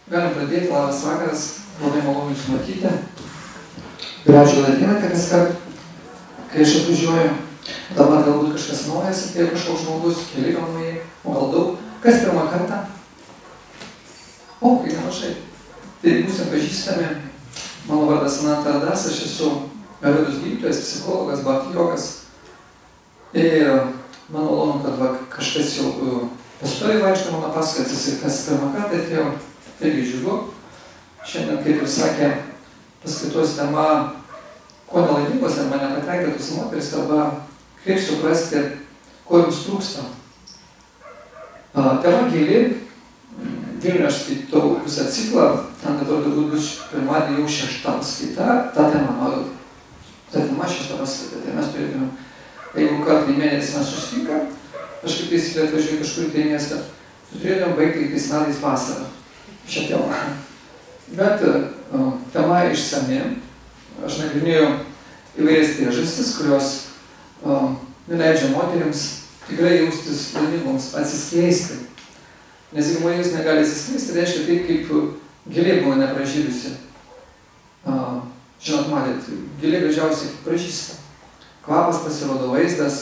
Galim pradėti, labas vakaras, labai malonu Jūs matyti. Gražią ateinate kas kart, kai aš atvažiuoju. Dabar galbūt kažkas naujas, atėjo kažkoks žmogus, keli gal naujai, o gal daug. Kas pirmą kartą? O, kai nemažai. Tai būsim pažįstami. Mano vardas Ananta Adas, aš esu Ayurvedos gydytojas, psichologas, bhakti jogas. Ir man malonu, kad kažkas jau pastoviai vaikšto mano paskaitas ir kas pirmą kartą atėjo. Irgi džiugu. Šiandien, kaip ir sakė, paskaitos tema, ko nelaimingos arba nepatenkintos moteris, arba kaip suprasti, ko jums trūksta. Tema gili, Vilniuje aš skaitau visą ciklą, ten dabar galbūt bus pirmadienį jau 6 paskaita, ta tema noriu. Ta tema 6 paskaita, tai mes turėtume, jeigu kartą į mėnesį mes susitinkam, aš kaip taisyklė atvažiuoju kažkur į tai miestą, turėtume baigti kitais metais vasarą. Šią temą. Bet tema išsami. Aš nagrinėjau įvairias priežastis, kurios leidžia moterims tikrai jaustis laimingoms, atsiskleisti. Nes jeigu moteris negali atsiskleisti, tai reiškia taip, kaip gėlė buvo nepražydusi. Žinot, matėt, gėlė gražiausiai pražysta. Kvapas pasirodo, vaizdas.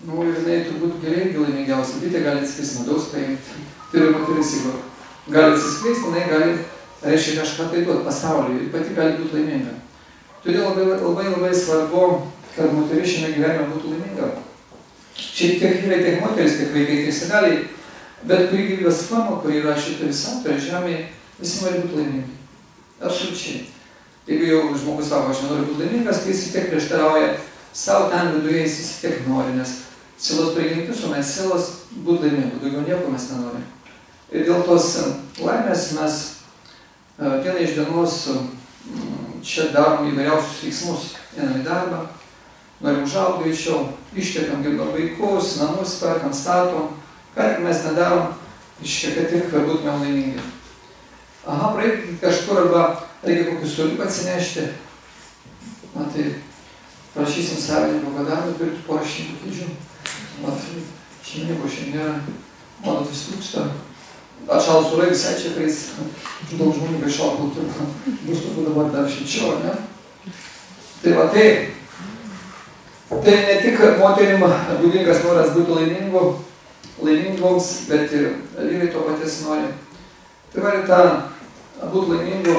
Nu ir jinai turbūt gėlė irgi laimingiausia. Bitė gali atsiskleisti, medaus paimti. Tai yra moteris, jeigu gali atsiskleisti, jinai gali, reiškia, kažką tai duoti pasauliui ir pati gali būti laiminga. Todėl labai svarbu, kad moteris šiame gyvenime būtų laiminga. Šiaip tiek vyrai, tiek moteris, tiek vaikai, tiek seneliai, bet kuri gyvybės forma, kuri yra šitą visatorę žemėje, visi nori būti laimingi. Absoliučiai. Jeigu jau žmogus sako, aš nenoriu būti laimingas, tai jis tiek prieštarauja savo ten viduje, jis tiek nori, nes sielos prigimtis, o mes sielos būti laimingi, daugiau nieko mes nenorime. Ir dėl tos laimės mes dieną iš dienos čia darom įvairiausius veiksmus. Einam į darbą, norim užaugti greičiau, ištekam gimdom vaikus, namus perkam, statom. Ką tik mes nedarom, iškia, kad tik būtume laimingi. Aha, praeiti kažkur arba reikia kokius suoliuką atsinešti. Na tai prašysim savininko, kad dar nupirktų porą šimtų kėdžių. Mat, šeimininko šiandien nėra, mano vis trūksta. Atšalus orai visai čia kais, daug žmonių be šaltų turbūt, bus turbūt dabar dar šilčiau, ne? Tai va tai ne tik moterim būdingas noras būti laimingoms, bet ir vyrai to paties nori. Tai gali tą būti laimingu,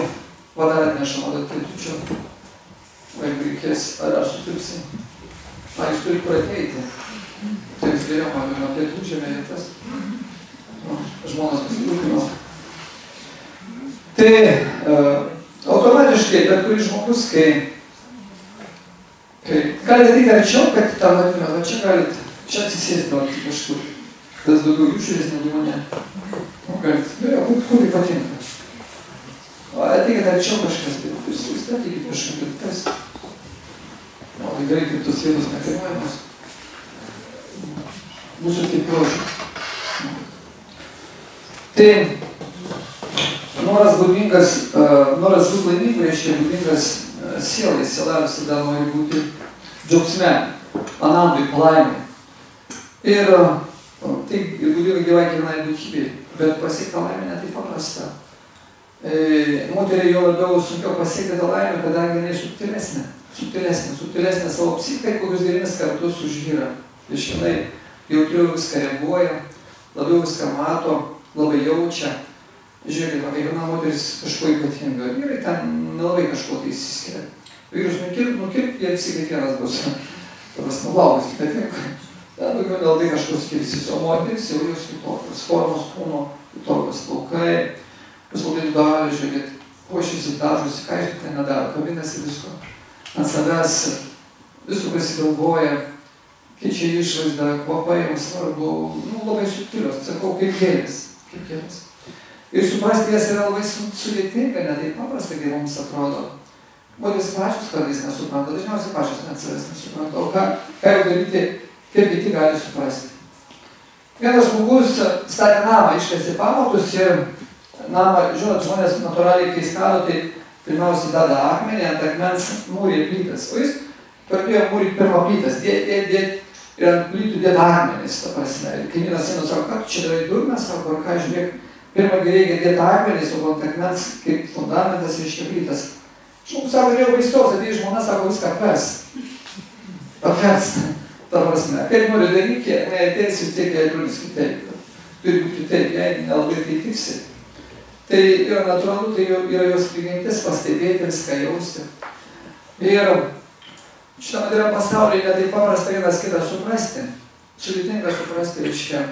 vadar atneša, matot, pietučio, jeigu reikės, ar sutilpsi, ar jūs turi kur ateiti. Tai vis geriau, matome, pietučio mėlytas. Žmonas pasirūpino. Tai automatiškai, bet kuris žmogus, kai galite ateiti arčiau, kad tą vadiname, va čia galite, čia atsisėsti galite kažkur. Tas daugiau jūšėlis negu mane. Galite, kur tai patinka. Ateikite arčiau kažkas, pristatykite kažką kitas. Tai gerai, kaip tos vietos nekainuojamos. Mūsų taip grožiu. Tai noras būti laimingu, reiškia būdingas sielai. Siela visada nori būti džiaugsme, anandui, palaimai. Ir tai būdinga gyvai kiekvienai būtybei, bet pasiekti laimę ne taip paprasta. Moteriai jo labiau sunkiau pasiekti tą laimę, kadangi jinai subtilesnė savo psichikai, kokius 9 kartus už vyrą. Iš jinai jautriau viską reaguoja, labiau viską mato, labai jaučia. Žiūrėkit, kiekviena moteris kažko ypatinga. Vyrai ten nelabai kažko tai įsiskiria. Vyrus nukirp, jie visi kiekvienas bus. Tavas nulaugas, bet tiek. Ten daugiau nelabai kažko skirsis. O moteris jau jos kitokios. Formos kūno, kitokios plaukai. Paslaugėtų dalį, žiūrėkit, puošiasi, dažosi, ką jūs tai nedaro. Kabinasi visko. Ant savęs visko prisigalvoja. Keičia išvaizdą, kvapai jums svarbu. Labai subtilios. Sakau, kaip gėlės. Ir suprasti jas yra labai sudėtinga, ne taip paprasta, kai mums atrodo. Moteris pačios kartais nesupranta, dažniausiai pačios net savęs nesupranta. O ką jau daryti, kaip kiti gali suprasti. Vienas žmogus statė namą, iškasė pamatus ir namą, žinot, žmonės natūraliai, kai stato, tai pirmiausiai deda akmenį, ant akmens mūrė plytas. O jis pradėjo mūryti pirmą plytas, ir ant plytų dėda akmenis, ta prasme. Ir kaimynas sako, ką tu čia darai durnas, sako, ar ką, žiūrėk, Pirma, reikia dėti akmenys, o ant akmens kaip fundamentas iškeplytas. Žmogus sako, jau vaistos, atėjo žmona, sako, viską apvers. Apvers, ta prasme. Kaip nori daryti, neateis vis tiek, jei atrodys kitaip. Turi būti kitaip, jei nelabai tai tiksi. Tai yra natūralu, tai yra jos prigimtis pastebėti, viską jausti. Ir šitame yra pasaulyje ne taip paprasta vienas kitą suprasti. Sudėtinga suprasti, reiškia,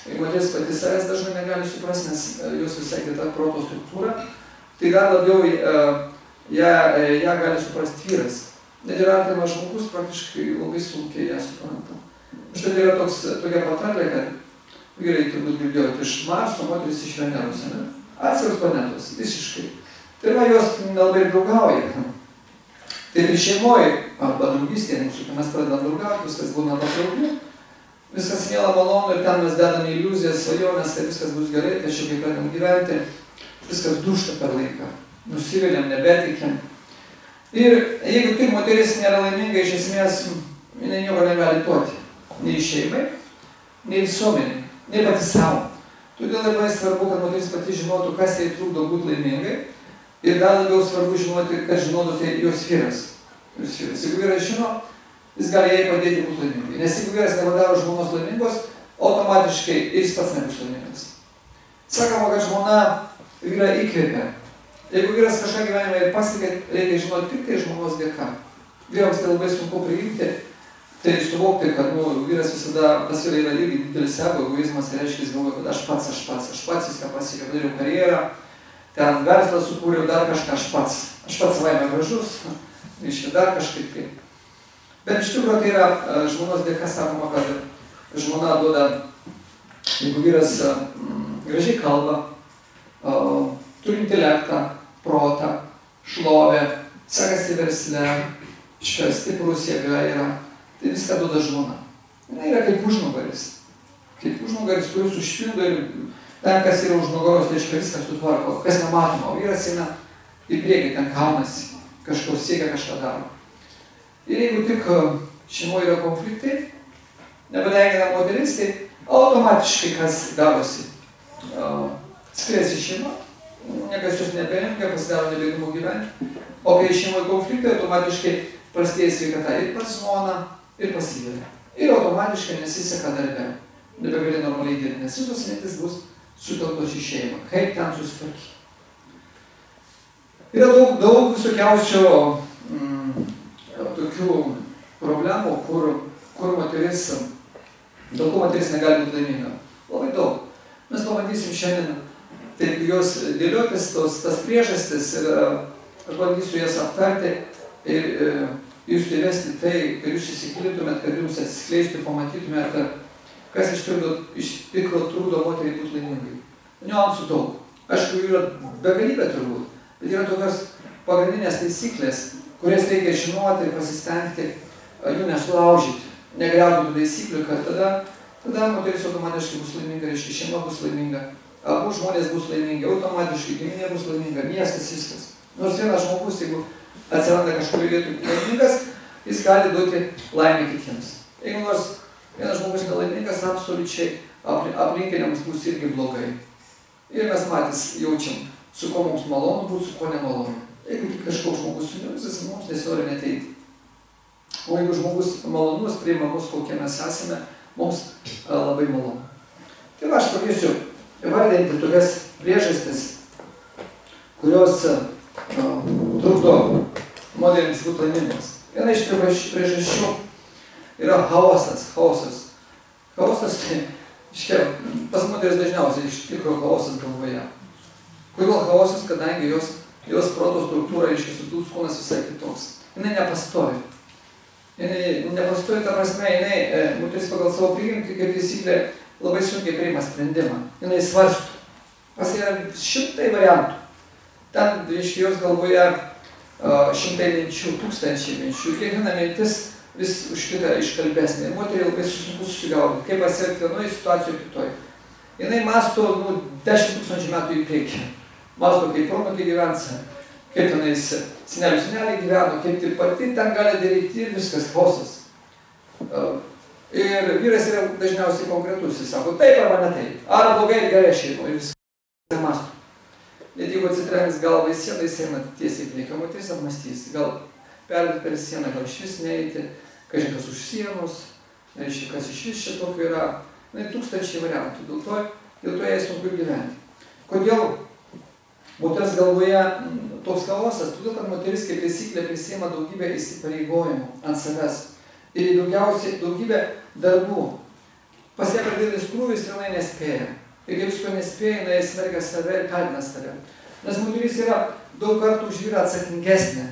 jeigu moteris pati savęs dažnai negali suprasti, nes jos visai kita proto struktūra, tai dar labiau ją gali suprasti vyras. Net ir artimas žmogus praktiškai labai sunkiai ją supranta. Štai yra tokia patarlė, kad vyrai turbūt girdėjote iš Marso, moteris iš Veneros, ne? Atskiros planetos, visiškai. Tai va, jos nelabai draugauja. Tai ir šeimoje, arba draugystėje mūsų, kai mes pradedam draugauti, viskas būna patrauklu, viskas miela malonu ir ten mes dedame iliuzijas, svajonės, kad viskas bus gerai, tačiau kai pradedam gyventi, viskas dušta per laiką, nusiviliam, nebetikim. Ir jeigu tik moteris nėra laiminga, iš esmės, jinai nieko negali duoti. Nei šeimai, nei visuomeniai, nei pati savo. Todėl labai svarbu, kad moteris pati žinotų, kas jai trukdo būti laimingai. Ir dar labiau svarbu žinoti, kad žinotų tai jos vyras. Jeigu vyras žino, jis gali jai padėti būti laimingai. Nes jeigu vyras nepadaro žmonos laimingos, automatiškai ir jis pats nebus laimingas. Sakoma, kad žmona vyrą įkvėpia. Jeigu vyras kažką gyvenime ir pasiekė, reikia žinoti tik tai žmonos dėka. Vyrams tai labai sunku priimti, tai suvokti, kad vyras visada pas vyrą yra irgi didelis ego egoizmas, tai reiškia, jis galvoja, kad aš pats viską pasiekiau, padariau karjerą, ten verslą sukūriau, dar kažką aš pats savaime gražus, reiškia dar kažkaip kaip. Bet iš tikrųjų tai yra žmonos dėka, sakoma, kad žmona duoda, jeigu vyras gražiai kalba, turi intelektą, protą, šlovę, sekasi versle, stiprus jėga yra, tai viską duoda žmona. Jis yra kaip užnugaris. Kaip užnugaris, kuris užpildo ir ten, kas yra už nugaros, tai reiškia viską sutvarko, kas nematoma, o vyras eina į priekį, ten kaunasi, kažko siekia, kažką daro. Ir jeigu tik šeimoje yra konfliktai, nepatenkina moteris, tai automatiškai kas darosi. Skiriasi šeima, niekas jos neberengia, pasidaro nebeįdomu gyventi. O kai šeimoje konfliktai, automatiškai prastėja sveikata ir pas žmoną, ir pas vyrą. Ir automatiškai nesiseka darbe. Nebegali normaliai dirbti, nes visos mintis bus sutelktos į šeimą. Kaip ten susitvarkyti? Yra daug visokiausių tokių problemų, kur moteris, dėl ko moteris negali būti laiminga. Labai daug. Mes pabandysim šiandien taip jos dėliotis, tas priežastis ir aš bandysiu jas aptarti ir jūs įvesti tai, kad jūs įsigilintumėt, kad jums atsiskleistų, pamatytumėt, kas iš tikro trukdo moteriai būti laimingai. Niuansų daug. Aišku, yra begalybė turbūt, bet yra tokios pagrindinės taisyklės, kurias reikia žinoti ir pasistengti jų nesulaužyti, negriauti tų taisyklių, kad tada moteris automatiškai bus laiminga, reiškia šeima bus laiminga, abu žmonės bus laimingi, automatiškai giminė bus laiminga, miestas viskas. Nors vienas žmogus, jeigu atsiranda kažkurį vietų laimingas, jis gali duoti laimę kitiems. Jeigu nors vienas žmogus nelaimingas, absoliučiai aplinkiniams bus irgi blogai. Ir mes matys jaučiam, su ko mums malonu būti, su ko nemalonu. Jeigu kažkoks žmogus suniurzęs, mums nesinori neteiti. O jeigu žmogus malonus, priima mus, kokie mes esame, mums labai malonu. Tai va, aš pradėsiu įvardinti tokias priežastis, kurios trukdo moterims būti laimingos. Viena iš priežasčių yra chaosas. Chaosas, tai pas moteris dažniausiai iš tikro chaosas galvoje. Kodėl chaosas, kadangi jos proto struktūra, sutilps kūnas visai kitoks. Jinai nepastovi. Jinai nepastovi, ta prasme, moteris pagal savo prigimtį, kaip taisyklė, labai sunkiai priima sprendimą. Jinai svarsto. Pas yra šimtai variantų. Ten, jos galvoje šimtai minčių, tūkstančiai minčių. Kiekviena mintis vis už kitą iškalbesnė. Moteriai labai sunku susigaudyti, kaip pasielgti vienoje situacijoje kitoje. Jinai mąsto 10 000 metų į priekį. Mąsto, kaip proanūkiai gyvens, kaip tenais seneliai gyveno, kaip tai pati ten gali daryti ir viskas chaosas. Ir vyras yra dažniausiai konkretus, jis sako taip arba ne taip. Ar blogai ir gerai šeimoje. Nemastų. Net jeigu atsitrenks galvą į sieną, jis eina tiesiai priekio, moteris apmastys. Gal perlipti per sieną, gal išvis neeiti, kažin kas už sienos, reiškia, kas išvis čia tokio yra. Tūkstančiai variantų. Dėl to jai sunku gyventi. Kodėl moters galvoje toks chaosas? Todėl, kad moteris kaip taisyklė prisiima daugybę įsipareigojimų ant savęs. Ir daugiausiai daugybę darbų. Pas ją per didelis krūvis ir jinai nespėja. Ir kai visko nespėja, jinai smergia save ir kaltina save. Nes moteris yra daug kartų už vyrą atsakingesnė.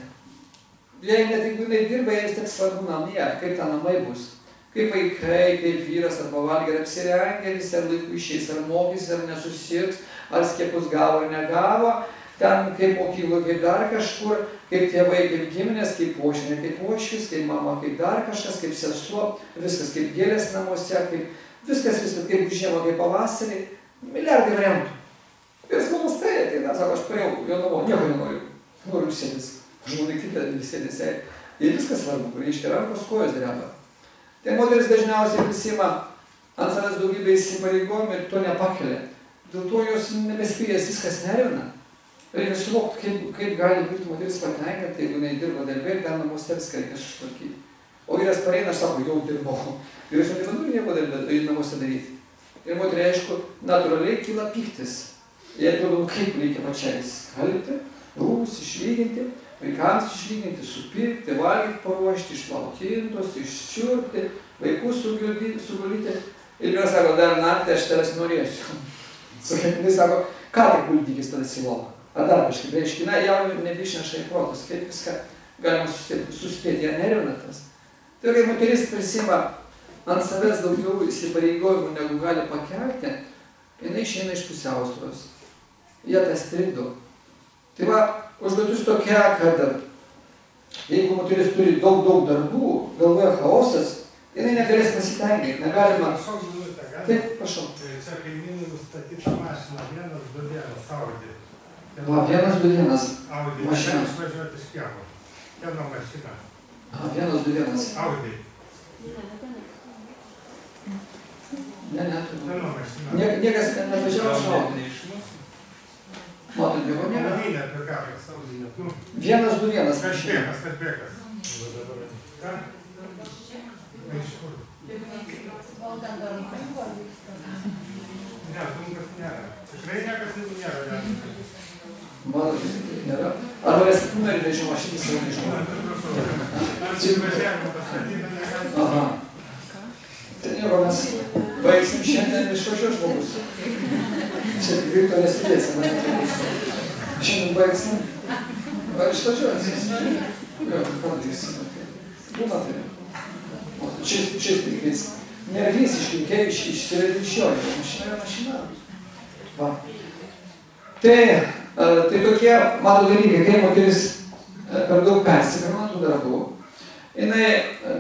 Jei net jeigu jinai dirba, jai vis tiek svarbu namie, kaip ta namai bus. Kaip vaikai, kaip vyras, arba valgė, ar apsirengė, visi ar laiku išeis, ar mokys, ar nesusirgs, ar skiepus gavo ar negavo, ten kaip mokyklo, kaip dar kažkur, kaip tėvai, kaip giminės, kaip pošinė, kaip poškis, kaip mama, kaip dar kažkas, kaip sesuo, viskas kaip gėlės namuose, kaip viskas, kaip žiemą, kaip pavasarį, milijardai variantų. Ir žmogus tai ateina, sako, aš praėjau jo namo, nieko nenoriu, noriu sėdis, žmonai kitą sėdis, ir viskas svarbu, kur reiškia rankos kojos dreba. Tai moteris dažniausiai prisima ant savęs daugybę įsipareigojimų ir to nepakelia. Dėl to jos nebespėjas viskas nervina. Reikia suvokti, kaip gali būti moteris patenkinta, jeigu jinai dirba darbė ir ten namuose viską reikia susitvarkyti. O vyras pareina, aš sako, jau dirbau. Vyras nebandau nieko darbė namuose daryti. Ir moteriai, aišku, natūraliai kyla pyktis. Jie atrodo, kaip reikia pačiai skalbti, rūbus išlyginti, vaikams išlyginti, supirkti, valgyti, paruošti, išplauti indus, išsiurbti, vaikus sugulyti. Ir vyras sako, dar naktį aš tavęs norėsiu. Jis sako, ką tik guldykis tada į lovą. Ar dar kažkaip reiškia, jau nebeišneša į protus, kaip viską galima suspėti, ją nervina tas. Tai kai moteris prisima ant savęs daugiau įsipareigojimų, negu gali pakelti, jinai išeina iš pusiausvyros. Jie tas trikdo. Tai va, užduotis tokia, kad jeigu moteris turi daug darbų, galvoje chaosas, jinai negalės pasitenkinti, negalima. Taip, prašau. Čia kaimynui nustatyta mašina, 1-2 Audi. Va, 1-2 Audi, mašina. Išvažiuoti iš kiemo. Viena mašina. 1-2 Audi. Neturiu. Viena mašina. Niekas nevažiavo su Audi. Matot, nieko nėra. Audinė, apie ką, Audinė. 1-2 mašina. Kažbėgas. Ką? Iš kur? Ne, sunkas nėra. Tikrai niekas nėra. Mano nėra. Ar norėsit numerį, nežinau, aš šitą savo nežinau. Aha. Tai nieko, mes baigsim šiandien išvažiuos žmogus. Čia tikrai to nesidėsim. Šiandien baigsim. Ar išvažiuosim? Jo, padarysim. Būna tai. Šiais laikais. Nėra visiškai, kai išsivedžiuoja. Mašina yra mašina. Va. Tai tokie, mato dalykai, kai moteris per daug persikrama tų darbų, jinai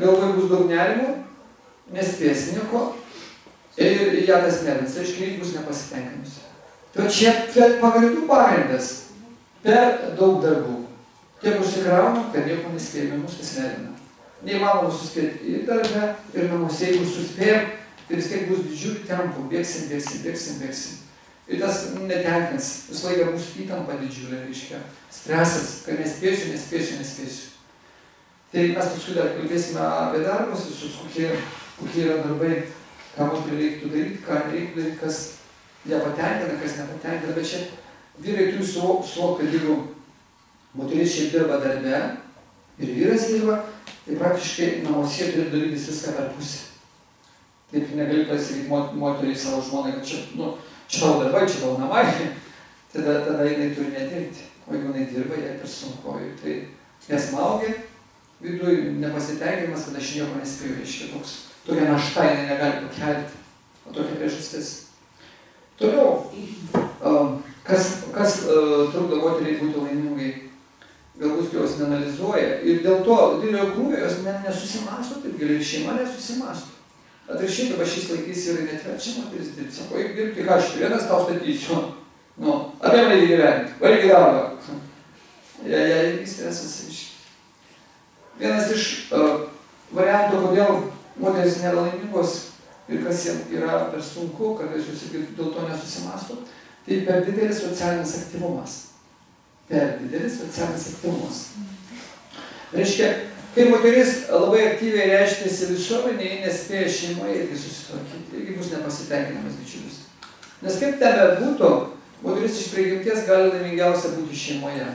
galvoje bus daug nerimų, nespės nieko ir ją tas nervins, aiškiai bus nepasitenkinusi. Tai čia pagrindų pagrindas per daug darbų. Tiek užsikrauna, kad nieko nespėjame, mus tas nervina. Neįmanoma suspėti ir darbe, ir namuose, jeigu suspėjom, tai vis tiek bus didžiulių tempų, bėgsim. Ir tas netenkins, visą laiką bus įtampa didžiulė, reiškia, stresas, kad nespėsiu. Tai mes paskui dar kalbėsime apie darbus visus, kokie yra darbai, ką moteriai reiktų daryti, ką nereiktų daryti, kas ją patenkina, kas nepatenkina, bet čia vyrai turi suvokti, kad jeigu moteris šiaip dirba darbe ir vyras dirba, tai praktiškai namuose turi darytis viską per pusę. Taip negali pasakyti moteriai savo žmonai, kad čia tavo darbai, čia tavo namai, tada jinai turi nedirbti. O jeigu jinai dirba, jai per sunku. Tai nesmaugia, viduje nepasitenkinimas, kad aš nieko nespėju, reiškia tokia našta jinai negali pakelti. O tokia priežastis. Toliau, kas trukdo moteriai būti laimingai? Galbūt jos neanalizuoja ir dėl to didelio krūvio jos nesusimasto taip giliai, šeima nesusimasto. Atvirkščiai dabar šiais laikais yra netverčia moteris dirbti. Sako, jeigu dirbti, ką aš vienas tau statysiu. Apie mane gyventi, valgy darbą. Jei irgi stresas. Vienas iš variantų, kodėl moteris nėra laimingos ir kas jiems yra per sunku, kad jos dėl to nesusimasto, Tai per didelis socialinis aktyvumas. Per didelis socialinis aktyvumas. Reiškia, kai moteris labai aktyviai reiškiasi visuomenėje, nespėja šeimoje irgi susitvarkyti, irgi bus nepasitenkinamas bičiulis. Nes kaip tebe būtų, moteris iš prigimties gali laimingiausia būti šeimoje.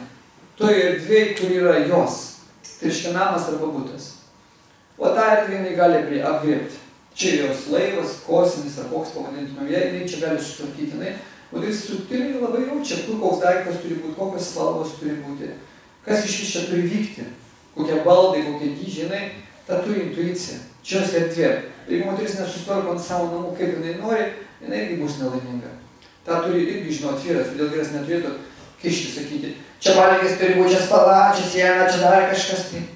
Toje erdvėje, kur yra jos. Tai reiškia namas arba butas. O tą erdvę jinai gali apgriebti. Čia jos laivas, kosinis ar koks pavadintumėm, jinai čia gali sutvarkyti. Moteris subtiliai labai jaučia, kur koks daiktas turi būti, kokios spalvos turi būti, kas iš vis čia turi vykti, kokie baldai, kokie dydžiai, jinai tą turi intuiciją. Čia jos erdvė. Jeigu moteris nesusitvarko ant savo namų, kaip jinai nori, jinai irgi bus nelaiminga. Ta turi irgi žinoti vyras, todėl vyras neturėtų kišti, sakyti, čia palygis turi būti, čia spalva, čia siena, čia dar kažkas. Tai.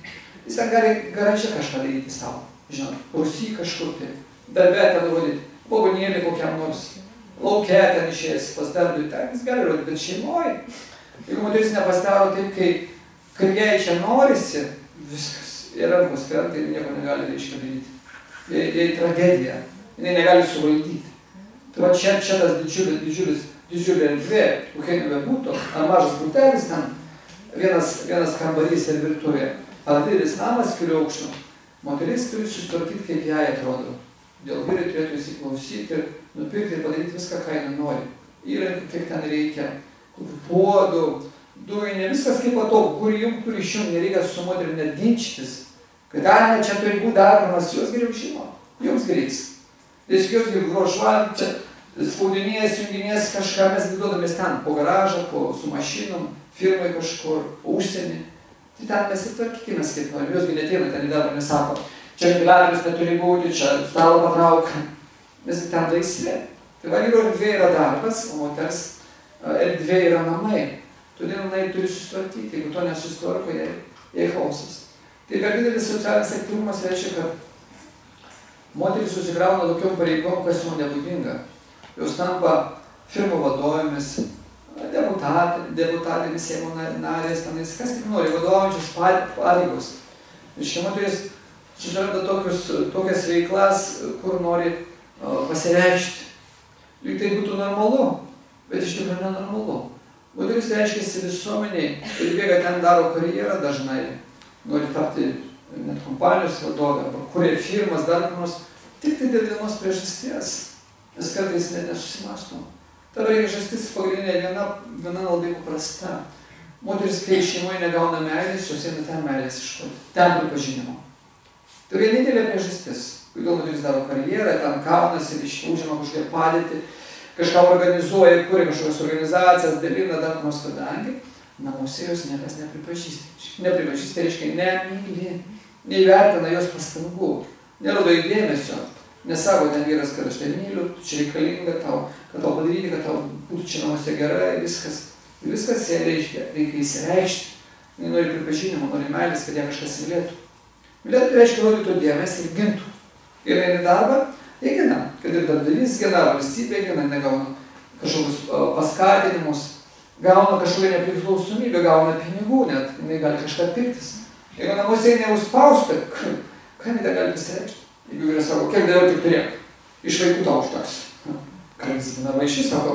Jis ten gali garaže kažką daryti savo, žinot, Rusy kažkur tai, darbe ten rodyti, vagonėlį kokiam nors, lauke ten išėjęs pas darbdavį, ten jis gali rodyti, bet šeimoje, jeigu moteris nepasidaro taip, kaip jai čia norisi, viskas, ir rankos krenta ir nieko negali reiškia daryti. Jai tragedija, jinai negali suvaldyti. Tai va čia tas didžiulė erdvė, kokia nebebūtų, ar mažas butelis ten, vienas kambarys ir virtuvė, ar didelis namas kelių aukštų, moteris turi susitvarkyti, kaip jai atrodo. Dėl vyrai turėtų įsiklausyti ir nupirkti ir padaryti viską, ką jinai nori. Įrankių, kiek ten reikia, puodų, dujų, ne viskas kaip patogu, kur jums, kur iš jums nereikia su moterim net ginčytis. Kad ne, čia turi būti daromas, jos geriau žino, jums gereiks. Nes jos geriau grožuojant, čia spaudinės, junginės kažką, mes giduodamės ten, po garažą, su mašinom, firmai kažkur, užsienį. Tai ten mes ir tvarkykimės kaip nori, josgi neteina ten į darbą, nesako, čia ventiliatorius neturi būti, čia stalo patrauka. Mes ten laisvė. Tai va, vyro erdvė yra darbas, o moters erdvė yra namai. Todėl jinai turi susitvarkyti, jeigu to nesusitvarko, jai chaosas. Tai per didelis socialinis aktyvumas reiškia, kad moteris susikrauna tokiom pareigom, kas jau nebūdinga. Jos tampa firmų vadovėmis, deputatėmis, Seimo narės, kas tik nori, vadovaujančios pareigos. Reiškia, moteris susiranda tokias veiklas, kur nori pasireikšti. Lyg tai būtų normalu, bet iš tikrųjų nenormalu. Moteris reiškiasi visuomeniai ir bėga ten daro karjerą dažnai. Nori tapti net kompanijos vadovė, arba kuria firmas, dar nors, tik tai dėl vienos priežasties. Nes kartais net nesusimastom. Ta priežastis pagrindinė viena labai paprasta. Moteris, kai šeimoje negauna meilės, jos eina ten meilės iškoti, ten pripažinimo. Tai vienintelė priežastis, kodėl moteris daro karjerą, ten kaunasi, užima kažkokią padėtį, kažką organizuoja, kuria kažkokias organizacijas, dalina dar nors, kadangi namuose jos niekas nepripažįsta. Nepripažįsta reiškia nemyli, neįvertina jos pastangų, nerodo į dėmesio. Nesako ten vyras, kad aš tai myliu, čia reikalinga tau, kad tau padaryti, kad tau būtų čia namuose gerai, viskas. Ir viskas jie reikia įsireikšti. Jie nori pripažinimo, nori meilės, kad ją kažkas mylėtų. Mylėtų reiškia rodytų dėmesį ir gintų. Ir eina į darbą, jie gina, kad ir darbdavys gina, valstybė gina, negauna kažkokius paskatinimus, gauna kažkokią nepriklausomybę, gauna pinigų, net jinai gali kažką pirktis. Jeigu namuose neužspausta, ką jinai gali pasireikšti? Jeigu vyras sako, kiek daviau tik turėk, iš vaikų tau užteks. Kartais būna vaišys, sako,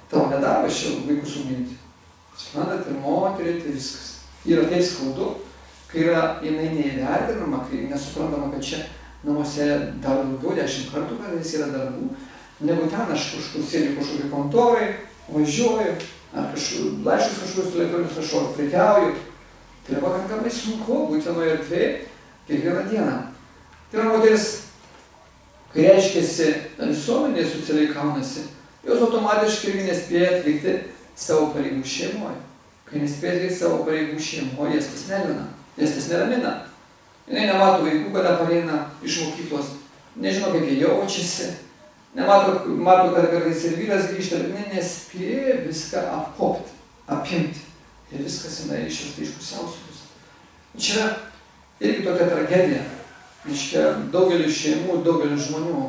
tau nedavė šio vaikų suminti. Suprantat, ir moteriai, tai viskas. Yra taip skaudu, kai yra jinai neįvertinama, kai nesuprantama, kad čia namuose dar daugiau 10 kartų, kad jis yra darbų, negu ten aš kažkur sėdžiu kažkokį kontorai, važiuoju, ar laiškus kažkokius elektroninius rašau, prekiauju. Tai yra pakankamai sunku būti vienoje erdvėje kiekvieną dieną. Tai yra moteris, kai reiškiasi visuomenė socialiai kaunasi, jos automatiškai irgi nespėja atlikti savo pareigų šeimoje. Kai nespėja atlikti savo pareigų šeimoje, jas tas nervina, jas tas neramina. Jinai nemato vaikų, kada pareina iš mokyklos, nežino, kaip jie jaučiasi, mato, kad kartais ir vyras grįžta, bet jinai nespėja viską apkopti, apimti. Ir viskas jinai išvesta iš pusiausvyros. Čia irgi tokia tragedija. Reiškia, daugelis šeimų, daugelis žmonių.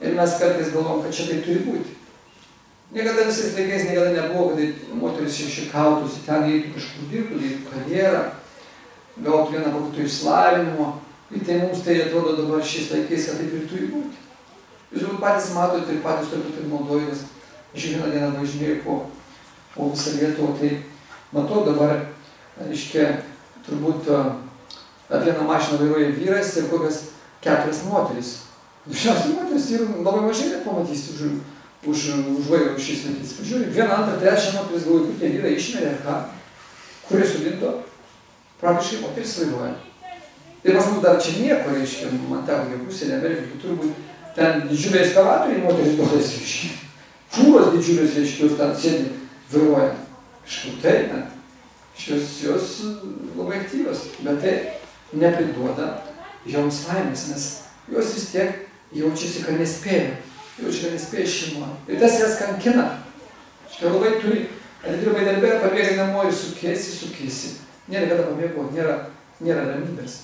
Ir mes kartais galvom, kad čia tai turi būti. Niekada visais laikais nebuvo, kad moteris šešikautųsi, ten eitų kažkur dirbtų, eitų karjerą, gautų vieną kokį išsilavinimo. Ir tai mums tai atrodo dabar šiais laikais, kad taip ir turi būti. Jūs patys matote ir patys turbūt ir naudojatės Aš vieną dieną važinėjau po visą Lietuvą, tai matau dabar, reiškia, turbūt vieną mašiną vairuoja vyras ir kokias 4 moteris. Dažniausiai moteris ir labai mažai net pamatysi už vairo šiais laikais. Pažiūrėjau, 1, 2, 3 moteris galvoju, kur tie vyrai išmerė ar ką, kurie sulindo, praktiškai moteris vairuoja. Ir pas mus dar čia nieko, reiškia, man teko kaip užsienio Amerikai, kitur būt, ten didžiuliai ekskavatoriai moteris duodasi, reiškia. Fūros didžiulius, reiškia, jos ten sėdi, vairuoja. Kažkur tai, net. Jos labai aktyvios, bet tai nepriduoda joms laimės, nes jos vis tiek jaučiasi, kad nespėja. Jaučia, kad nespėja šeima. Ir tas jas kankina. Štai labai turi, atidirbai darbę, pabėgai namo ir sukiesi. Nėra kada pamėgoti, nėra ramybės.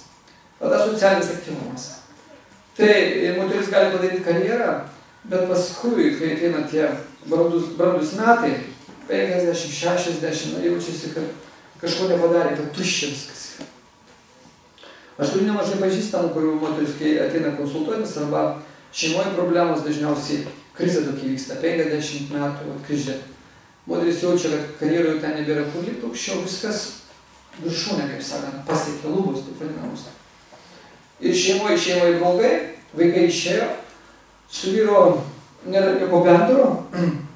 Tada socialinis aktyvumas. Tai moteris gali padaryti karjerą, bet paskui, kai ateina tie brandus metai, 50, 60, jaučiasi, kad kažko nepadarė, kad tuščia viskas. Aš turiu nemažai pažįstamų, kurių moteris, kai ateina konsultuotis, arba šeimoje problemos dažniausiai krizė tokia vyksta, 50 metų krizė. Moteris jaučia, kad karjeroje ten nebėra kur lipti aukščiau, viskas viršūnė, kaip sakant, pasiekė lubos, taip vadinamus. Ir šeimoje blogai, vaikai išėjo, su vyro nėra nieko bendro,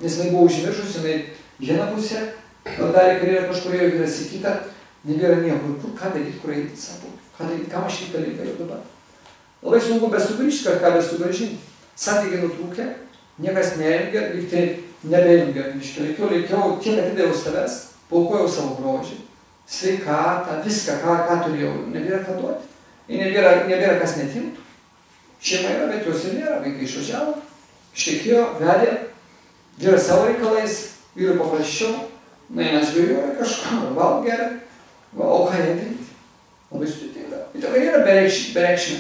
nes jinai buvo užmiršus, jinai vieną pusę, darė karjerą kažkurioje, vyras į kitą, nebėra nieko. Ką daryti, kur eiti, sako, ką daryti, kam aš šitą reikia jau dabar. Labai sunku besugrįžti, ką besugrąžinti. Santykiai nutrūkė, niekas neilgia, lyg tai nebeilgia. Laikiau tiek atidėjau savęs, paukojau savo grožį, sveikatą, viską, ką turėjau, nebėra ką duoti. Ir nebėra kas netimtų. Šeima yra, bet jos ir nėra. Vaikai išvažiavo, ištekėjo, vedė, vyras savo reikalais, vyrui paprasčiau, nueina žvėriuoja kažką, valgo gerai, o ką jie daryti? Labai sudėtinga. Ir ta karjera bereikšmė.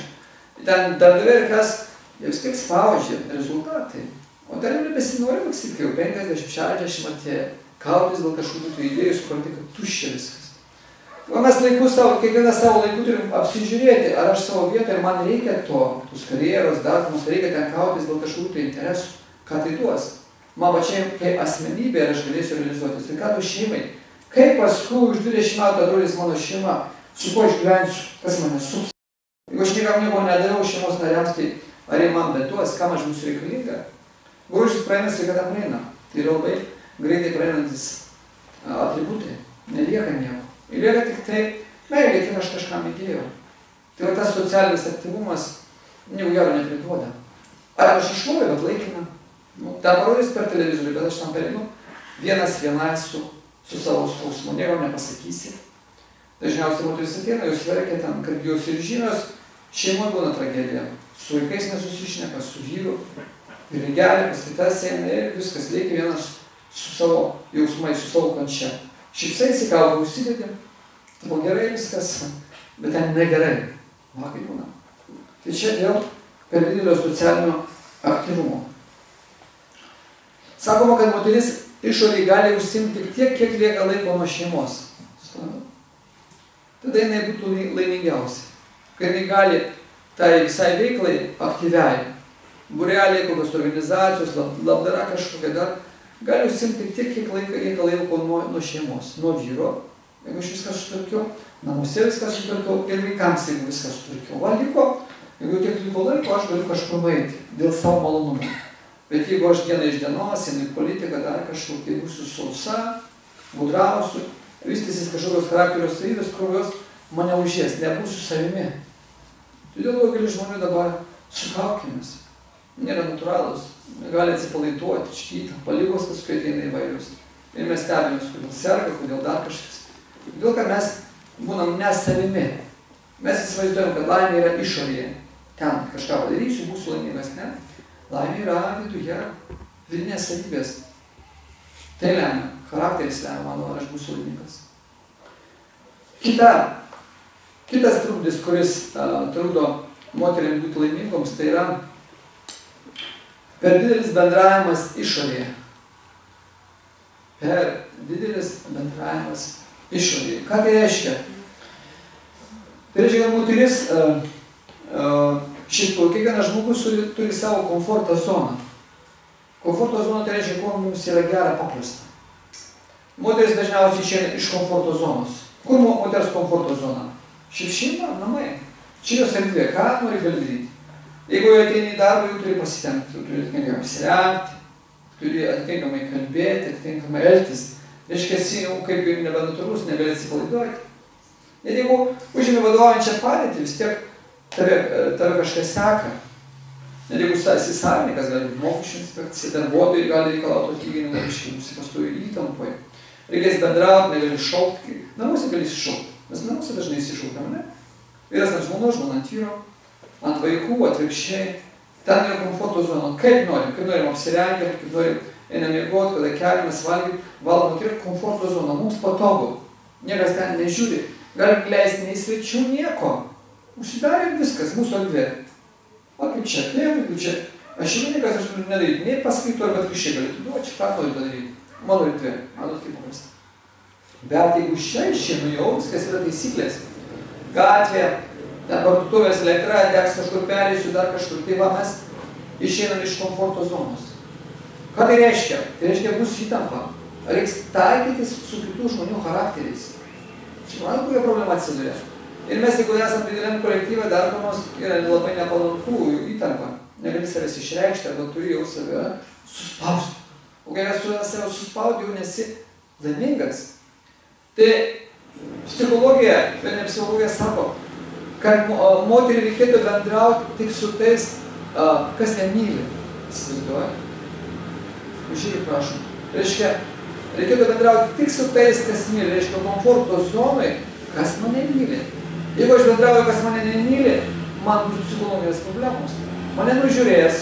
Ten darbdavė ir kas, jie vis tiek spaudžia rezultatai. O dar jau nebesinori maksyti, kai jau 50, 60 atėjo, kautis dėl kažkokių tų idėjų, supranti, kad tuščia viskas. O mes kiekvieną savo laiku turim apsižiūrėti, ar aš savo vietoje, man reikia tos karjeros, darbus, reikia ten kautis dėl kažkokių tai interesų, ką tai duos. Man pačiai kaip asmenybė ir aš galėsiu realizuotis. Ir ką tu šeimai? Kaip paskui už 20 metų atrodys mano šeima, su kuo aš gyvensiu, kas mane sups. Jeigu aš niekam nieko nedariau šeimos nariams, tai ar jie man beduos, kam aš būsiu reikalinga? Grožis praeina, sveikata praeina. Tai yra labai greitai praeinantis atributai. Nelieka nieko. Ir lieka tik tai, meilė, kiek aš kažkam įdėjau. Tai va tas socialinis aktyvumas nieko gero nepriduoda. Ar aš išloviu, bet laikina. Ten parodys per televizorių, bet aš tam perinu. Vienas su savo skausmu, nieko nepasakysi. Dažniausiai moteris ateina, jos verkia ten, kad jos ir žinios, šeimoje būna tragedija. Su vaikais nesusišneka, su vyru. Ir lygelė, pas kitas eina ir viskas reikia vienas su savo jausmais, su savo kančia. Šipsaisi, kalbą užsidėdė, buvo gerai viskas, bet ten negerai. Va, kaip būna. Tai čia dėl per didelio socialinio aktyvumo. Sakoma, kad moteris išorėje gali užsiimti tik tiek, kiek lieka laiko nuo šeimos. Tada jinai būtų laimingiausia. Kai jinai gali tai visai veiklai aktyviai, būreliai, kokios organizacijos, labdara kažkokia dar, gali užsiimti tiek, kiek laiko nuo šeimos, nuo vyro, jeigu aš viską sutvarkiau, namuose viską sutvarkiau ir vaikams, jeigu viską sutvarkiau. Va, liko, jeigu tiek liko laiko, aš galiu kažkur nueiti dėl savo malonumo. Bet jeigu aš diena iš dienos, einu į politiką, dar kažkur, tai būsiu sausa, gudrausiu, vystysis kažkokios charakterio savybės, kurios mane užės, nebūsiu savimi. Todėl daugelis žmonių dabar su kaukėmis. Nėra natūralus, gali atsipalaiduoti, čkytą, paligos paskui ateina įvairius. Ir mes stebimės, kodėl serga, kodėl dar kažkas. Todėl, kad mes būnam ne savimi. Mes įsivaizduojam, kad laimė yra išorėje. Ten kažką padarysiu, būsiu laimingas, ne? Laimė yra viduje, vidinės savybės. Tai lemia, charakteris lemia, mano, ar aš būsiu laimingas. Kitas trukdis, kuris trukdo moteriam būti laimingoms, tai yra per didelis bendravimas išorėje. Per didelis bendravimas išorėje. Ką tai reiškia? Tai reiškia, kad moteris, kiekvienas žmogus turi savo komforto zoną. Komforto zona tai reiškia, kuo mums yra gera paprasta. Moteris dažniausiai išeina iš komforto zonos. Kur moters komforto zona? Šiaip šeima, namai. Čia jos erdvė, ką nori gali daryti. Jeigu jau ateini į darbą, jau turi pasitempti, jau turi atitinkamai apsirengti, turi atitinkamai kalbėti, atitinkamai elgtis. Reiškia, esi jau kaip ir nebenatūrus, negali atsipalaiduoti. Ir jeigu užimi vadovaujančią padėtį, vis tiek tave kažkas seka. Ir jeigu esi savininkas, gali būti mokesčių inspekcija, darbuotojai gali reikalauti atlyginimą, reiškia, pastovi įtampoje. Reikės bendrauti, negali šaukti. Namuose gali iššaukti. Mes namuose dažnai įsišaukiam, ne? Vyras ant žmonos, žmona ant vyro, ant vaikų, atvirkščiai. Ten yra komforto zona. Kaip norim apsirengę, kaip norim einam miegoti, kada keliamės valgom, tai yra komforto zona. Mums patogu. Niekas ten nežiūri. Galim leisti nei svečių, nieko. Užsidarė viskas, mūsų erdvė. O kaip čia, kaip čia. Aš šeimininkas, aš noriu nedaryti. Nei paskaitų arba atvirkščiai galėtų. Nu, čia ką noriu padaryti. Mano erdvė. Manot, kaip paprasta. Bet jeigu čia išeinu jau, viskas yra taisyklės. Gatvė, ten parduotuvės elektra, degs kažkur perėsiu, dar kažkur. Tai va, mes išeinam iš komforto zonos. Ką tai reiškia? Tai reiškia, bus įtampa. Reiks taikytis su kitų žmonių charakteriais. Suprantu, kokia problema atsiduria. Ir mes, jeigu esame dideliam kolektyvą, daromos yra labai nepalankų įtampa. Negali savęs išreikšti, arba turi jau save suspausti. O kai save suspaudi, jau nesi laimingas. Tai psichologija, ne psichologija sako, kad moterį reikėtų bendrauti tik su tais, kas ją myli. Įsivaizduoja? Žiūrėk, prašom. Reiškia, reikėtų bendrauti tik su tais, kas myli. Reiškia, komforto zonai, kas mane myli. Jeigu aš bendrauju, kas mane nemyli, man bus psichologinės problemos. Mane nužiūrės,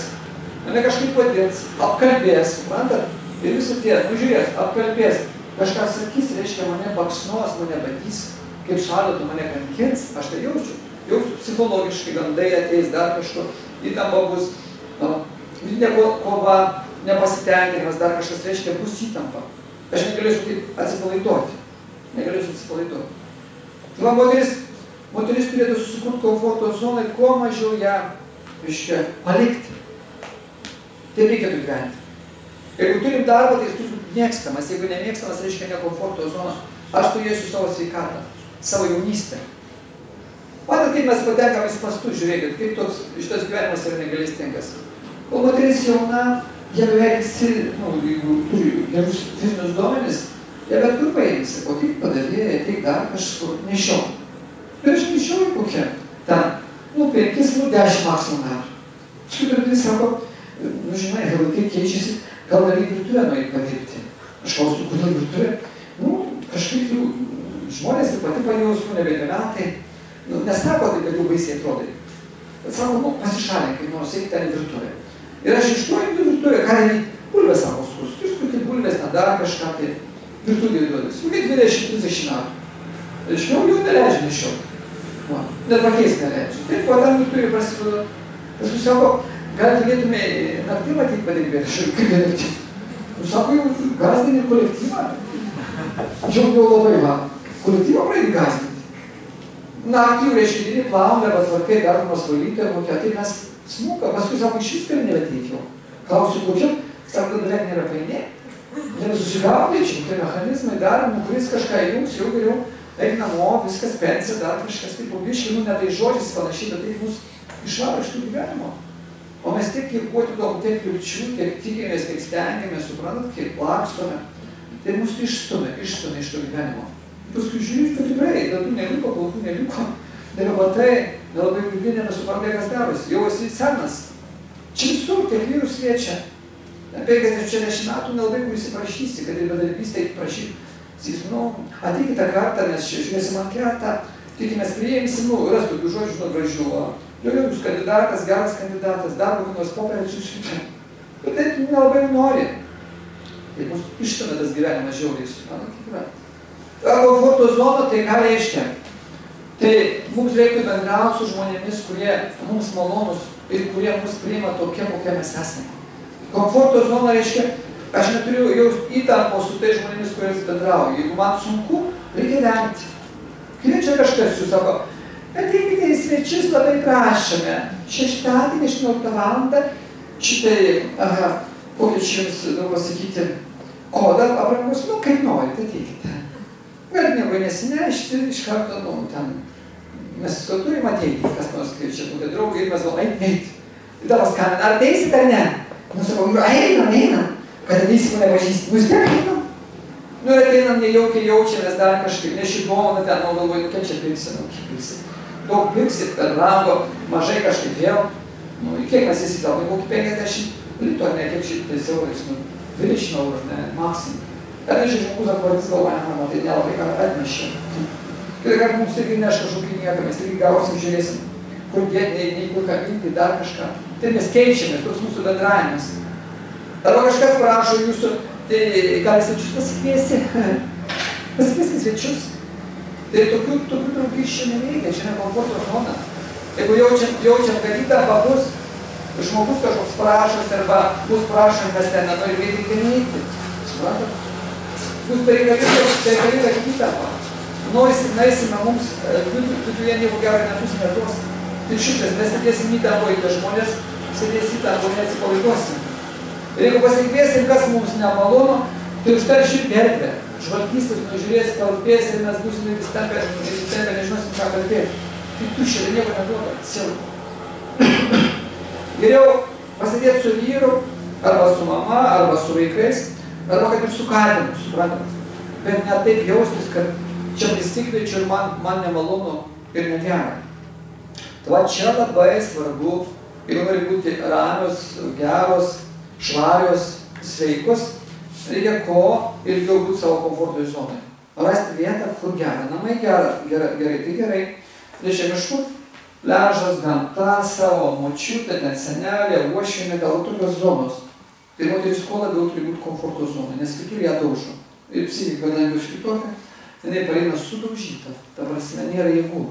mane kažkaip vadins, apkalbės, suprantat? Ir visi tie nužiūrės, apkalbės. Kažką sakys, reiškia, mane baksnos, mane badys, kaip šadotų mane kankins, aš tai jaučiu. Jaučiu psichologiškai, gandai ateis dar kažkur, įtampa bus, vidinė kova, nepasitenkinimas, dar kažkas, reiškia, bus įtampa. Aš negalėsiu taip atsipalaiduoti. Negalėsiu atsipalaiduoti. Tai va, moteris turėtų susikurti komforto zoną ir kuo mažiau ją, reiškia, palikti. Taip reikėtų gyventi. Jeigu turim darbą, tai jis turi būti mėgstamas. Jeigu nemėgstamas, reiškia ne komforto zona. Aš turėsiu savo sveikatą, savo jaunystę. Matot, kaip mes patenkam į spastus, žiūrėkit, kaip toks šitas gyvenimas yra negalestingas. Kol moteris jauna, jie beveik visi, jeigu turi gerus fizinius duomenis, jie bet kur paėmėsi, o kaip padavėja, tik dar kažkur nešiau. Ir aš nešioju kokią ten, 5, 10 maksimum metų. Paskui darbdavys sako, žinai, laikai keičiasi, gal gali virtuvę nueit padirbti. Aš klausiu, kodėl virtuvė? Kažkaip jau žmonės ir pati pajaus, nebėga metai. Nesako taip, kad jau baisiai atrodai. Bet sako, pasišalink, kaip nors eik ten į virtuvę. Ir aš iš to į virtuvę, ką daryti? Bulvės sako skus. Jūs kaip bulvės, dar kažką tai virtuvėje duodas. Jau 20-30 metų. Reiškia, jau neleidžia nešioti. Net pakeist neleidžia. Taip, po tam virtuvėje prasideda. Paskui sako, gal galėtume naktį matyti padirbėti. Aš kaip galėtume. Sako, jau gazdinį kolektyvą. Jau labai va. Kolektyvą pradėti gazdinti. Naktį jau reiškia didį plaundą, arba tvarkai daromos valytoje, kokia, tai mes smuka. Paskui sako, iš vis per nebeteikėjau. Klausiu, kokia, sako, kad beveik nėra painė. Nebesusigaudai, čia kokie mechanizmai daromi, kuris kažką įjungs, jau geriau eik namo, viskas pensija, dar kažkas taip pobiškai, ne tai žodžiais panašiai, bet tai mus išvaro iš tų gyvenimo. O mes tiek atiduom, tiek vilčių, tiek tikimės, tiek stengiamės, suprantat, kiek lakstome, tai mus išstumia iš to gyvenimo. Paskui žiūrėk, kad tikrai, dantų neliko, plaukų neliko, nebebatai, nelabai girdi, nebesuprantai, kas darosi, jau esi senas. Čia visur, tiek vyrus liečia. 50-60 metų nelabai kur įsiprašysi, kad ir bedarbystę prašyt. Sakys, ateik kitą kartą, mes žiūrėsim anketą, tikimės priimsim, ras tokių žodžių, gražių. Jau jūs kandidatas, geras kandidatas, dar kokį nors popierį susitikti. Bet taip nelabai nori. Tai mus išstumia tas gyvenimas žiauriai, suprantat, kaip yra. Komforto zona, tai ką reiškia? Tai mums reiktų bendrauti su žmonėmis, kurie mums malonus ir kurie mus priima tokie, kokie mes esame. Komforto zona reiškia, aš neturiu jausti įtampos su tai žmonėmis, kuriais bendrauju. Jeigu man sunku, reikia vengti. Kviečia kažkas, jūs sako, ateikite į svečius, labai prašome. Šeštadienį, 18 valandą, šitai, kokį čia jums, pasakyti, kodą aprangos, kaip norite, ateikite. Galit nieko nesinešti, iš karto, ten, mes turim ateiti, kas nors, kaip čia kokia draugė, ir mes galvom, eit. Ir dabar skambina, ar ateisit ar ne? Sakau, einam, kad ateisim nepažįsti, vis tiek einam. Ir ateinam, nejaukiai jaučiamės dar kažkaip, nešibona ten, galvoju, kiek čia pirksim, kiek pirksim. Daug pirksit, per rango, mažai kažkaip vėl. Kiek mes įsitalpim, kokį 50 litų, ar ne, kiek šitais eurais, 20 eurų, ne, maksimum. Kad nežiūrėjau, žmogus atvarys galvojame, tai nelabai ką atnešė. Ir kad mums irgi neš kažkokį nieką, mes irgi gausim, žiūrėsim, kur dėti, nei kur kabinti, dar kažką. Tai mes keičiamės, toks mūsų bendravimas. Arba kažkas prašo jūsų, tai gali svečius pasikviesti. Pasikviesti svečius. Tai tokių draugysčių nereikia, čia ne komforto zona. Jeigu jaučiam, kad įtampa bus, žmogus kažkoks prašosi arba bus prašomas ten, nori greitai neiti. Suprantat? Bus bereikalinga įtampa. Naisime mums, viduje nieko gero nebus neduos. Tai šitas, mes sėdėsim įtampoje, tai žmonės sėdės įtampoje, neatsipalaiduosim. Ir jeigu pasikviesim, kas mums nemalonu, tai užterši erdvę. Žvalgysis, nužiūrės, kalbės ir mes būsime įstempę, nežinosim, ką kalbėti. Tai tuščia, tai nieko neduoda, sielų. Geriau pasėdėti su vyru, arba su mama, arba su vaikais, arba kad ir su katinu, suprantat. Bet ne taip jaustis, kad čia prisikviečiu ir man nemalonu ir negera. Tai čia labai svarbu, jeigu nori būti ramios, geros, švarios, sveikos, reikia ko ilgiau būti savo komforto zonai. Rasti vietą, kur gera. Namai gerai, tai gerai. Reiškia kažkur ležas, gamta, savo močiutė, ten senelė, uošvienė, gal tokios zonos. Tai moteris kuo labiau turi būti komforto zonai, nes kitur ją daužo. Ir psichika, kadangi bus kitokia, jinai pareina sudaužyta. Ta prasme, nėra jėgų.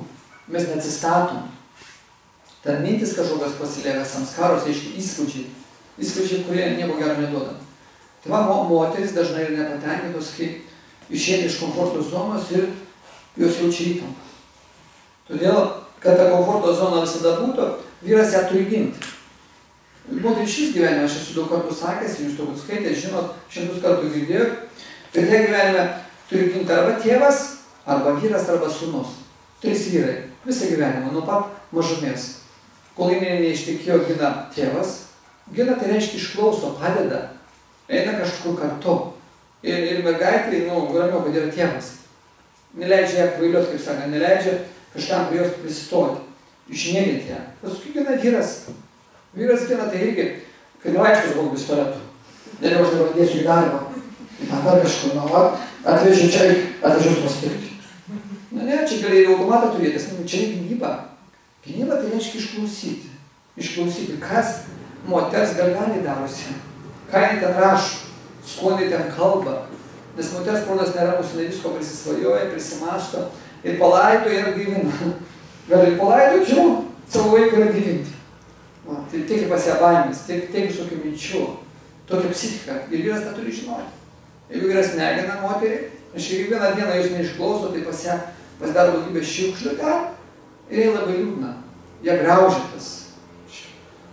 Mes neatsistatom. Ten mintis kažkokios pasilieka, samskaros, aiškiai, įspūdžiai, kurie nieko gero neduoda. Tai va, moteris dažnai yra nepatenkintos, kai išėti iš komforto zonos ir jos jaučia įtampą. Todėl, kad ta komforto zona visada būtų, vyras ją turi ginti. Moteris šis gyvenime, aš esu daug kartų sakęs, jūs turbūt skaitė, žinot, 100 kartų girdėjot, kad jie gyvenime turi ginti arba tėvas, arba vyras, arba sūnus. 3 vyrai, visą gyvenimą, nuo pat mažumės. Kol jinai neištekėjo, gina tėvas, gina tai reiškia išklauso, padeda, eina kažkur kartu. Ir mergaitė, ramiau, kad yra tėvas. Neleidžia ją kvailiot, kaip sakant, neleidžia kažkam prie jos pristoti, išmėginti ją. Paskui gina vyras. Vyras gina tai irgi, kai nevaikštas gal pistoletu. Dėliau aš dabar dėsiu į darbą. Man dar kažkur, atvežiu čia, atvežiu pasitikti. Ne, čia gali ir automatą turėtis, čia ir gynyba. Gynyba tai reiškia išklausyti. Išklausyti, kas moters galvelė darosi. Ką jie ten rašo, su kuo jie ten kalba. Nes moters protas neramus, jinai visko prisisvajoja, prisimasto ir palaido ir gyvina. Gali palaido, žinau, savo vaiką ir gyvinti. Tai tiek pas ją baimės, tiek visokių minčių, tokia psichika. Ir vyras tą turi žinoti. Jeigu vyras negina moterį, aš kiekvieną dieną jūs neišklauso, tai pas ją pasidaro daugybę šiukšlių ten ir jie labai liūdna. Jie graužia tas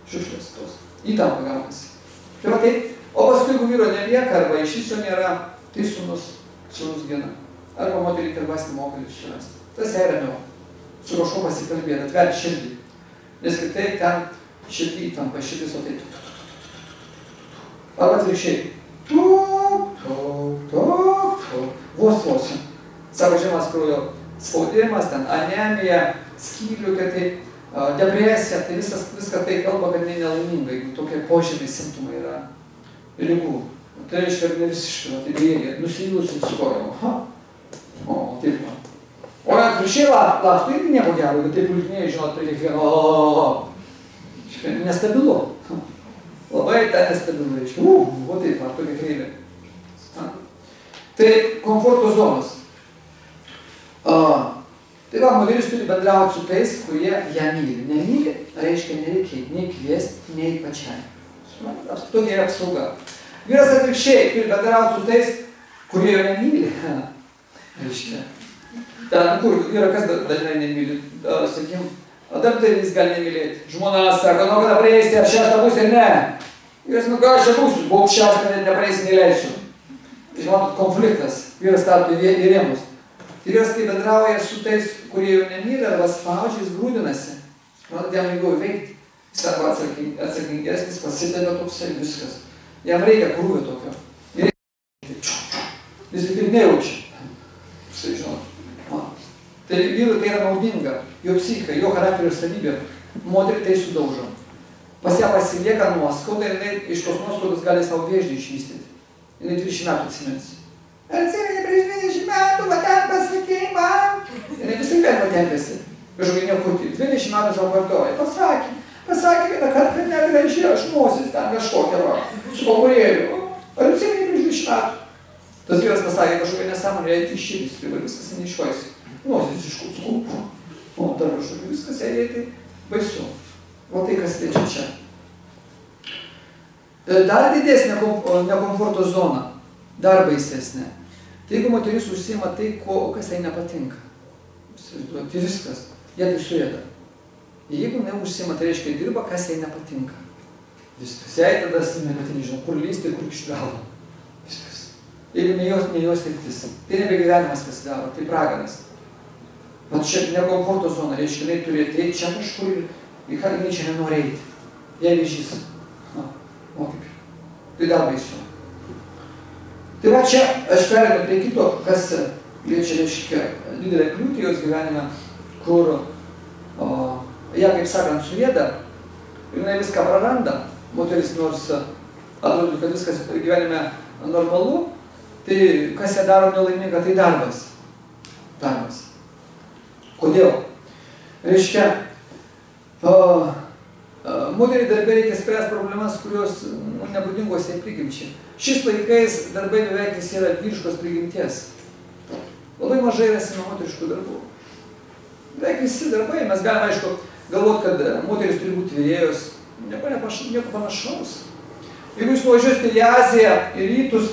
šiukšlės tos. Įtampa gaunasi. Tai va taip, o paskui, jeigu vyro nelieka, arba iš viso nėra, tai sūnus gina. Arba moterį kalbasti moka jūs surasti. Tas jai ramiau. Su kažko pasikalbėti, atverti širdį. Nes kitaip ten širdį įtampa, širdis o taip. Arba atvirkščiai. Vos. Sako žemas kraujo spaudimas, ten anemija, skyliukė, tai depresija, tai viską tai kalba, kad nelaiminga, jeigu tokie požymiai simptomai yra ligų. Tai reiškia, kad ne visiškai, tai bėgė, nusivylusi su kojom. O, taip man. O atvirkščiai laksto irgi nieko gero, bet taip ultinėjai, žinot, prie kiekvieno, nestabilu. Labai ten nestabilu, reiškia, o taip, ar tokia kreivė. Tai komforto zonos. Tai va, moteris turi bendrauti su tais, kurie ją myli. Nemyli, reiškia, nereikia nei kviesti, nei pačiai. Tokia yra apsauga. Vyras atvirkščiai turi bendrauti su tais, kurie jo nemyli. Reiškia. Ten, kur yra kas dažnai nemyli, sakykim, darbdavys gali nemylėti. Žmona sako, kada prieisi, ar 6 bus ir ne. Ir jis, ką aš čia būsiu, buvo aukščiausia, net nepraeisi, neleisiu. Žinotot, konfliktas, vyras stato į rėmus. Ir vyras, kai bendrauja su tais, kurie jau nemyli arba spaudžia, jis grūdinasi. Žinotot, jam lengviau veikti. Jis arba atsakingesnis, pasideda toksai viskas. Jam reikia krūvio tokio. Ir jis tik ir nejaučia. Visai žinot. Tai vyrui tai yra naudinga. Jo psichika, jo charakterio savybė. Moterį tai sudaužo. Pas ją pasilieka nuoskauda ir jinai iš tos nuoskaudos gali savo vėždį išvystyti. Jinai 20 metų atsimins. Atsimeni prieš 20 metų, va ten pasakei man. Jinai visai galima tempėsi. Kažkokį nekutį. 20 metų savo kartoja. Pasakė vieną kartą, kad negražiai, aš nosis ten kažkokia va. Su pakurėliu. Ar atsimeni prieš 20 metų? Tas vyras pasakė kažkokią nesąmonę, jai tai širdis privar, viskas neišvaisi. Nosis iškūpų. O dar kažkokį viskas, jai tai baisu. O tai kas liečia čia. Dar didesnė nekomforto zona, dar baisesnė. Tai jeigu moteris užsiima tai, kas jai nepatinka, tai viskas, jie tai suėda. Jeigu jinai užsiima, tai reiškia dirba, kas jai nepatinka. Viskas. Jai tada nežinau, kur lysti ir kur išgalvo. Viskas. Jeigu ne jos teiktis, tai nebegyvenimas pasidaro, tai pragaras. Vat čia nekomforto zona, reiškia, jinai turi ateiti čia kažkur ir į ką jinai čia nenori eiti. Jei vėžys. O kaip. Tai dar baisu. Tai va čia aš perėdu prie kito, kas liečia reiškia didelę kliūtį jos gyvenime, kur ją, kaip sakant, suėda ir jinai viską praranda. Moteris nors atrodo, kad viskas gyvenime normalu, tai kas ją daro nelaiminga, tai darbas. Darbas. Kodėl? Reiškia, moteriai darbė reikia spręsti problemas, kurios nebūdingos jai prigimčiai. Šiais laikais darbai beveik visi yra vyriškos prigimties. Labai mažai rasime moteriškų darbų. Beveik visi darbai, mes galime, aišku, galvoti, kad moteris turi būti virėjos, nieko panašaus. Jeigu jūs nuvažiuosite į Aziją, į rytus,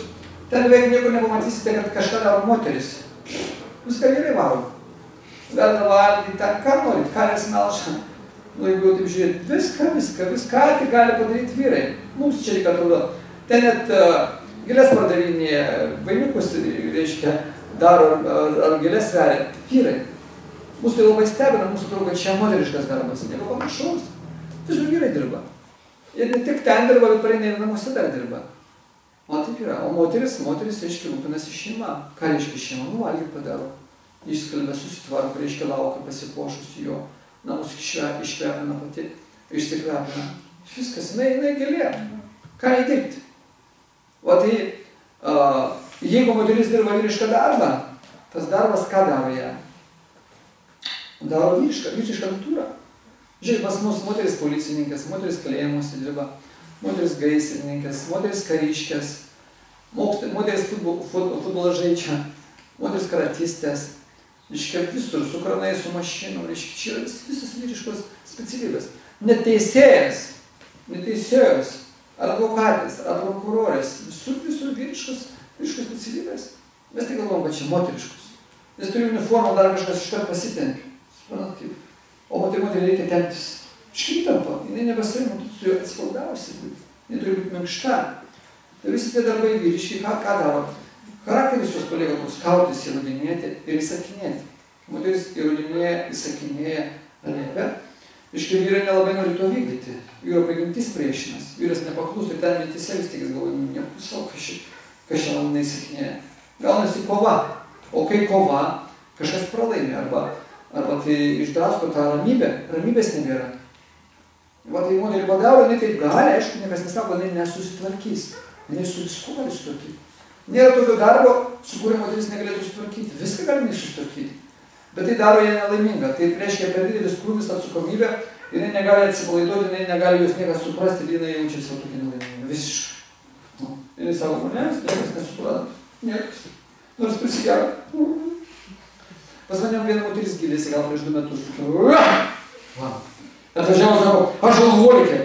ten beveik nieko nepamatysite, kad kažką daro moteris. Viską gerai varo. Veda valgyti, ten ką norit, karės melžą. Jeigu taip žiūrėt, viską tik gali padaryti vyrai. Mums čia reikia atrodo. Ten net gėlės pardavinėje, vainikus, reiškia, daro ar gėlės sveria vyrai. Mūsų tai labai stebina, mūsų atrodo, kad čia moteriškas darbas. Nieko panašaus. Visur vyrai dirba. Ir ne tik ten dirba, bet pareina ir namuose dar dirba. O taip yra. O moteris, reiškia, rūpinasi šeima. Ką reiškia šeima? Nu, valgyti padaro. Išskalbė, susitvarko, reiškia, laukia pasipuošusi jo. Namus iškvepina pati, išsikvepina. Viskas, jinai gėlė. Ką jai dirbti? O tai, jeigu moteris dirba vyrišką darbą, tas darbas ką daro ją? Daro vyrišką natūrą. Žiūrėk, pas mus moteris policininkės, moteris kalėjimuose dirba, moteris gaisrininkės, moteris kariškės, moteris futbolą žaidžia, moteris karatistės. Reiškia visur, su kranai, su mašinom, reiškia, čia yra visas vyriškos specialybės. Neteisėjas, ar advokatės, ar prokurorės, visur vyriškos specialybės. Mes tai galvom, kad čia moteriškos. Nes turi uniformą, dar kažkas iškart pasitempia. Suprantat kaip? O moteriai reikia temptis. Iškrytampa, jinai nebesarima, tu turi atsipaldavusi būti. Jinai turi būti minkšta. Tai visi tie darbai vyriški, ką daro? Charakteris jos palieka toks kautis, įrodinėti ir įsakinėti. Moteris įrodinėja, įsakinėja, liepia. Iškai vyrai nelabai nori to vykdyti. Vyro prigimtis priešinas. Vyras nepaklūs ir ten mintise vis tik jis galvoja, nepusau, kas čia man neįsakinėja. Gaunasi kova. O kai kova, kažkas pralaimi arba tai išdrasko tą ramybę. Ramybės nebėra. Va tai moterį padaro, jinai taip gali, aišku, niekas nesako, jinai nesusitvarkys. Jinai su visku gali sutvarkyti. Nėra tokio darbo, su kuriuo moteris negalėtų sutvarkyti. Viską galime susitvarkyti. Bet tai daro ją nelaimingą. Tai reiškia per didelis krūvis atsakomybę, jinai negali atsipalaiduoti, jinai negali jos niekas suprasti ir jinai jaučiasi va tokia nelaiminga. Visiškai. Jinai sako, manęs, niekas nesupranta. Niekas. Nors prisigero. Pas manėm viena moteris gilėsi, gal prieš 2 metus. Atvažiavo, sako, aš alkoholikė.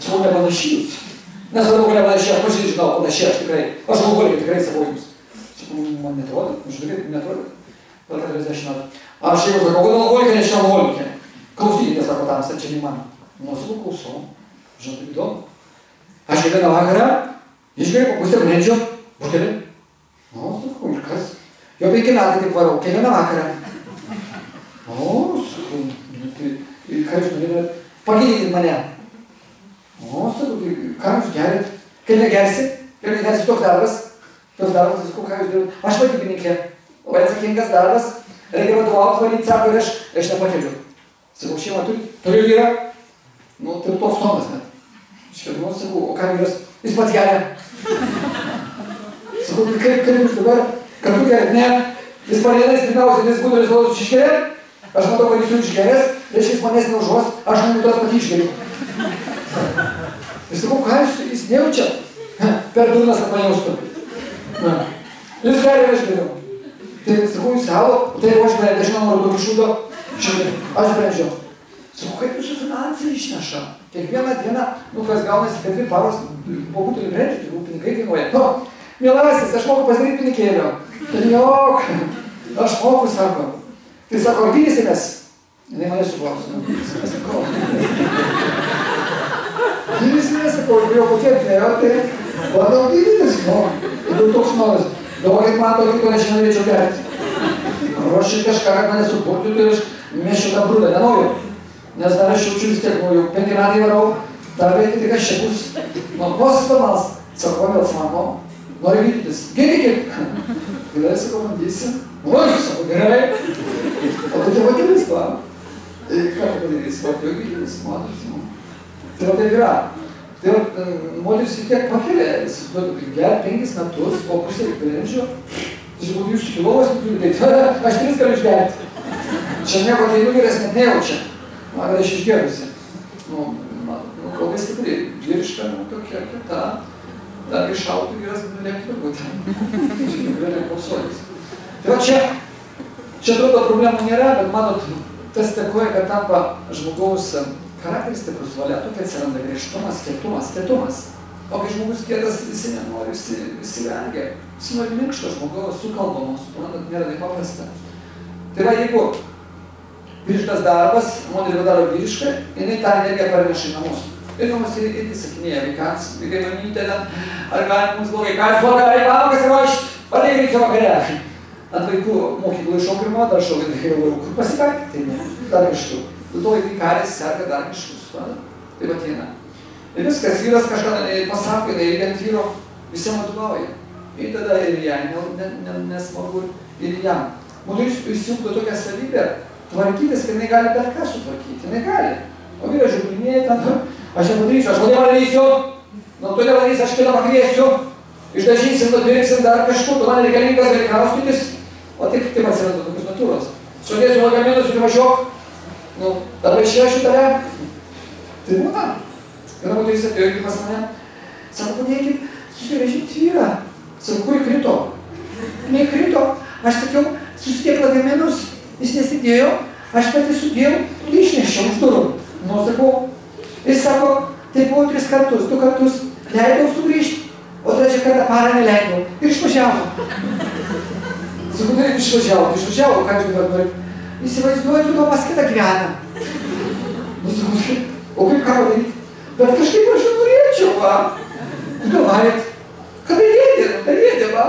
Sakau, nepanašys. Nesvarbu, kad nepanašiai, aš pačiai žinau, panašiai, aš tikrai. Aš alkoholikė, tikrai sakau jums. Sakau, man netrodo, netrodo. Per 40 metų. Aš jeigu sakau, kodėl alkoholikė, nes čia alkoholikė. Klausykite, sako tamsta, čia ne man. Nu, sakau, klausau. Žinau, taip įdomu. Aš kiekvieną vakarą išgeriu po pusę blendžio butelį. O, sakau, ir kas? Jau 5 metai taip varau, kiekvieną vakarą. O, sakau, tai ką jūs norėtumėt? Pagydykit mane. O, sakau, tai ką jūs gerit? Kai negersi toks darbas, tai sakau, ką jūs darote? Aš vadybininkė, labai atsakingas darbas, reikia vadovauti, valyti, sako, ir aš nepakeliu. Sakau, šeima turiu vyrą, nu, tai toks tonas net. Iškėlimu, sakau, o ką vyras? Jis pats geria. Sakau, kaip jūs dabar, kartu gerit, ne? Jis panėdais pirmiausia, jis butelis valus išgeria, aš matau, kad jis išgerės, reiškia jis manęs neužuos, aš nenutos pati išgeriu. Ir sakau, ką jis nejaučia? Per durnas, kad pajaustų. Jis geria, aš geriu. Tai sakau, jūs savo, tai aš brendžiu, aš nenoriu tokį šūdo, aš brendžiu. Sakau, kaip jūsų finansai išneša? Kiekvieną dieną, nu kas gaunasi, kad 2 paros po butelį brendžiu, tai pinigai kainuoja. Nu, mielasis, aš moku pasidaryti pinigėlio. Tai jok, aš moku, sako. Tai sako, gydysimės. Jinai mane suklauso. Sakau. Gydysimės, sakau, jau kokie atėjo, tai bandau gydytis, nu. Tai toks noras. Duokit man tokį, ko aš nenorėčiau gerti. Ruošiu kažką, kad mane sukurtų, tai aš mėšiu tą brūdą, nenoriu. Nes dar aš jaučiu vis tiek, jau 5 metai varau, dar veikia tik aš čia bus. Nosas pamals, sako, vėl smako, nori gydytis. Gydykit. Gerai, sako, bandysi. Oi, sako, gerai. O tu tėvo gydytis, va. Ką tu padarys? Va, tėvo gydytis, moteris. Tai va taip yra. Tai va, moteris vis tiek pakelia, ger 5 metus, po pusę brendžio. Sakau, jūs kilovas turite, aš 3 galiu išgerti. Čia nieko tai nugeris net nejaučia. Man aš išgerusi. Nu, labai stipri, vyriška, nu, tokia kita. Dar iššautų vyras, galėtų turbūt. Galėtų klausotis. Tai va čia atrodo problemų nėra, bet manot, tas tekoja, kad tampa žmogaus charakteris stiprus, valia, tokia atsiranda griežtumas, kietumas. O kai žmogus kietas, visi nenori, visi vengia. Visi nori minkšto žmogaus, sukalbamo, suprantat, nėra taip paprasta. Tai va, jeigu vyriškas darbas, moterį padaro vyriškai, jinai tą energiją parneša į namus. Ir namus irgi sakinėja vaikams, vaikai mamytė ten, ar gali mums blogai, ką jūs blogai, pamokas ruošti, padėk reikia vakare. Ant vaikų mokyklų iššokimo, dar šokai, tai jau kur pasikarti, tai ne, dar kažkur. Dėl to vaikai karės serga dar kažkur, suprantat? Taip ateina. Ir viskas, vyras kažką pasako, jinai ant vyro visiems vadovauja. Ir tada ir jai nesmagu, ir jam. Moteris įsijungtų tokią savybę, tvarkytis, kad jinai gali bet ką sutvarkyti, jinai gali. O vyras žiūrinėja ten, aš nepadarysiu, aš kodėl darysiu, nu todėl darysiu, aš kitą pakviesiu, išdažysim, nupirksim dar kažkur, tu man reikalingas, gali kraustytis, o taip atsiranda tokios natūros. Sudėsiu lagaminus ir važiuok, nu, dabar išvešiu tave. Tai būna. Viena moteris atėjo irgi pas mane, sako, padėkit, susivežyti vyrą. Sako, kur įkrito? Neįkrito. Aš sakiau, susidėk lagaminus. Jis nesidėjo, aš pati sudėjau, išnešiau už durų. Nu, sakau, jis sako, tai buvo 3 kartus, 2 kartus leidau sugrįžti, o 3 kartą parą neleidau. Ir išvažiavo. Sakau, tai išvažiavo, ką jūs dabar norit? Įsivaizduoju, tu pas kitą gyvena. Nu, sakau, o kaip ką daryti? Bet kažkaip aš norėčiau, va. Kodėl varit? Kada jėdė, va.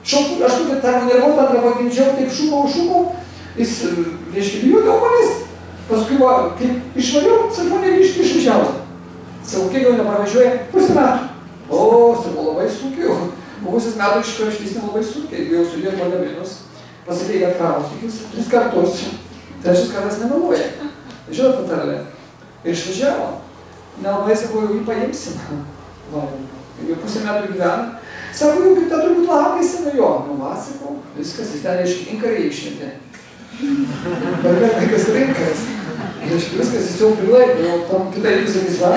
Aš tokį tarmo nervau, antrą pagimdžiau, taip šūkau. Jis, reiškia, bijodavo manęs. Paskui, va, kaip išvariau, sakau, negrįžti, išvažiavo. Sakau, kiek jau nepravažiuoja? Pusę metų. O, sakau, labai sunkiai. Po pusės metų iškraštysime labai sunkiai. Jau sudėjau lagaminus. Pasakė, kad kraustykis 3 kartus. 3 kartas nemeluoja. Žinot patarlę. Ir išvažiavo. Nelabai, sakau, jau jį paimsim. Va, jau pusę metų gyvena. Sako, jau kita turbūt laukiasi nuo jo. Nu, va, sakau, viskas, jis ten reiškia inkarį išmetė. Dabar vaikas rinkas. Reiškia, viskas, jis jau prilaiko, jau tam kitai sakys, va,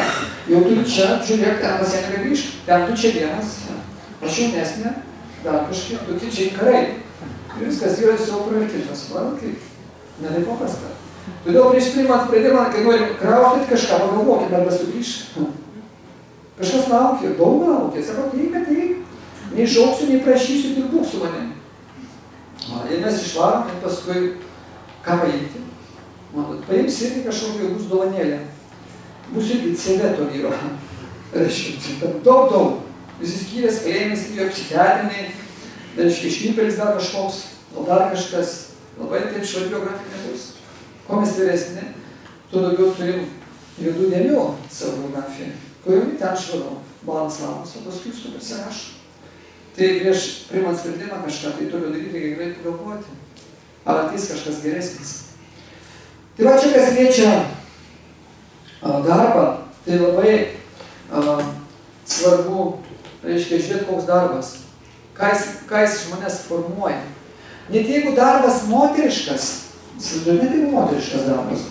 jau tu čia, žiūrėk, ten pas ją nebegrįžk, ten tu čia vienas, aš jaunesnė, dar kažkiek, tu čia inkarai. Ir viskas, vyras jau projektyvas, va, kaip, ne taip paprasta. Todėl prieš priimant sprendimą, kai norim kraustyti kažką, pagalvokime, arba sugrįš. Kažkas laukia, daug laukia, sako, taip, neišauksiu, nei prašysiu, tik būk su manim. Ir mes išvarom, ir paskui ką paimti? Paims irgi kažkokia bus dovanėlė. Bus irgi CV to vyro. reiškia, daug. Visi skyrės, kalėjimas, jo psichiatriniai, reiškia, šnipelis dar kažkoks, o dar kažkas, labai taip švari biografija nebus. Ko mes vyresni, tuo daugiau turim juodų dėmių savo biografiją, kuriuom ten švaru, balas lapas, o paskui su persirašo. Tai prieš priimant sprendimą kažką, tai turiu daryti, reikia gerai pagalvoti. Ar ateis kažkas geresnis. Tai va čia, kas liečia darbą, tai labai svarbu, reiškia, žiūrėti, koks darbas. Ką jis iš manęs formuoja. Net jeigu darbas moteriškas, net jeigu moteriškas darbas,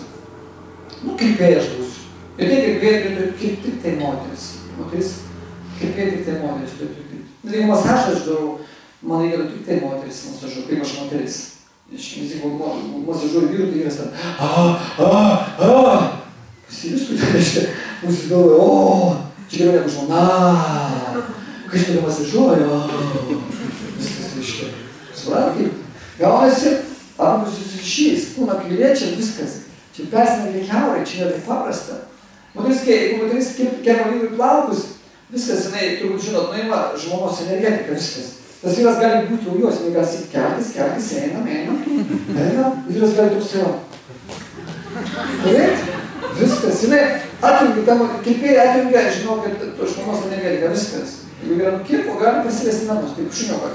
kirpėjas būsiu. Ir tai kirpėja turėtų tik tai moteris. Kirpėja tik tai moteris turėtų dirbti. Jeigu masažą aš darau, man reikia tik tai moteris masažuoju, kaip aš moteris. Jeigu masažuoju vyrų, tai vyras ten pasivisku, tai reiškia, mūsų galvoja, čia geriau negu žmona, kažkaip masažuoju, viskas reiškia. Supratu, kaip gaunasi arbusis ryšys, kūno kailėčia, viskas. Čia persinėlė kiaurai, čia nėra taip paprasta. Jeigu moteris kerpa vyrui plaukus, viskas, jinai, turbūt žinot, nuima žmonos energetiką, viskas. Tas vyras gali būti jau jos, jinai gali sakyti, keltis, einam, vyras gali toks jau. Taip, viskas, jinai atjungia, kirpėja atjungia, žinau, kad to žmonos energetika, viskas. Jeigu yra nukirpo, gali pasivesti namus, taip šunioka.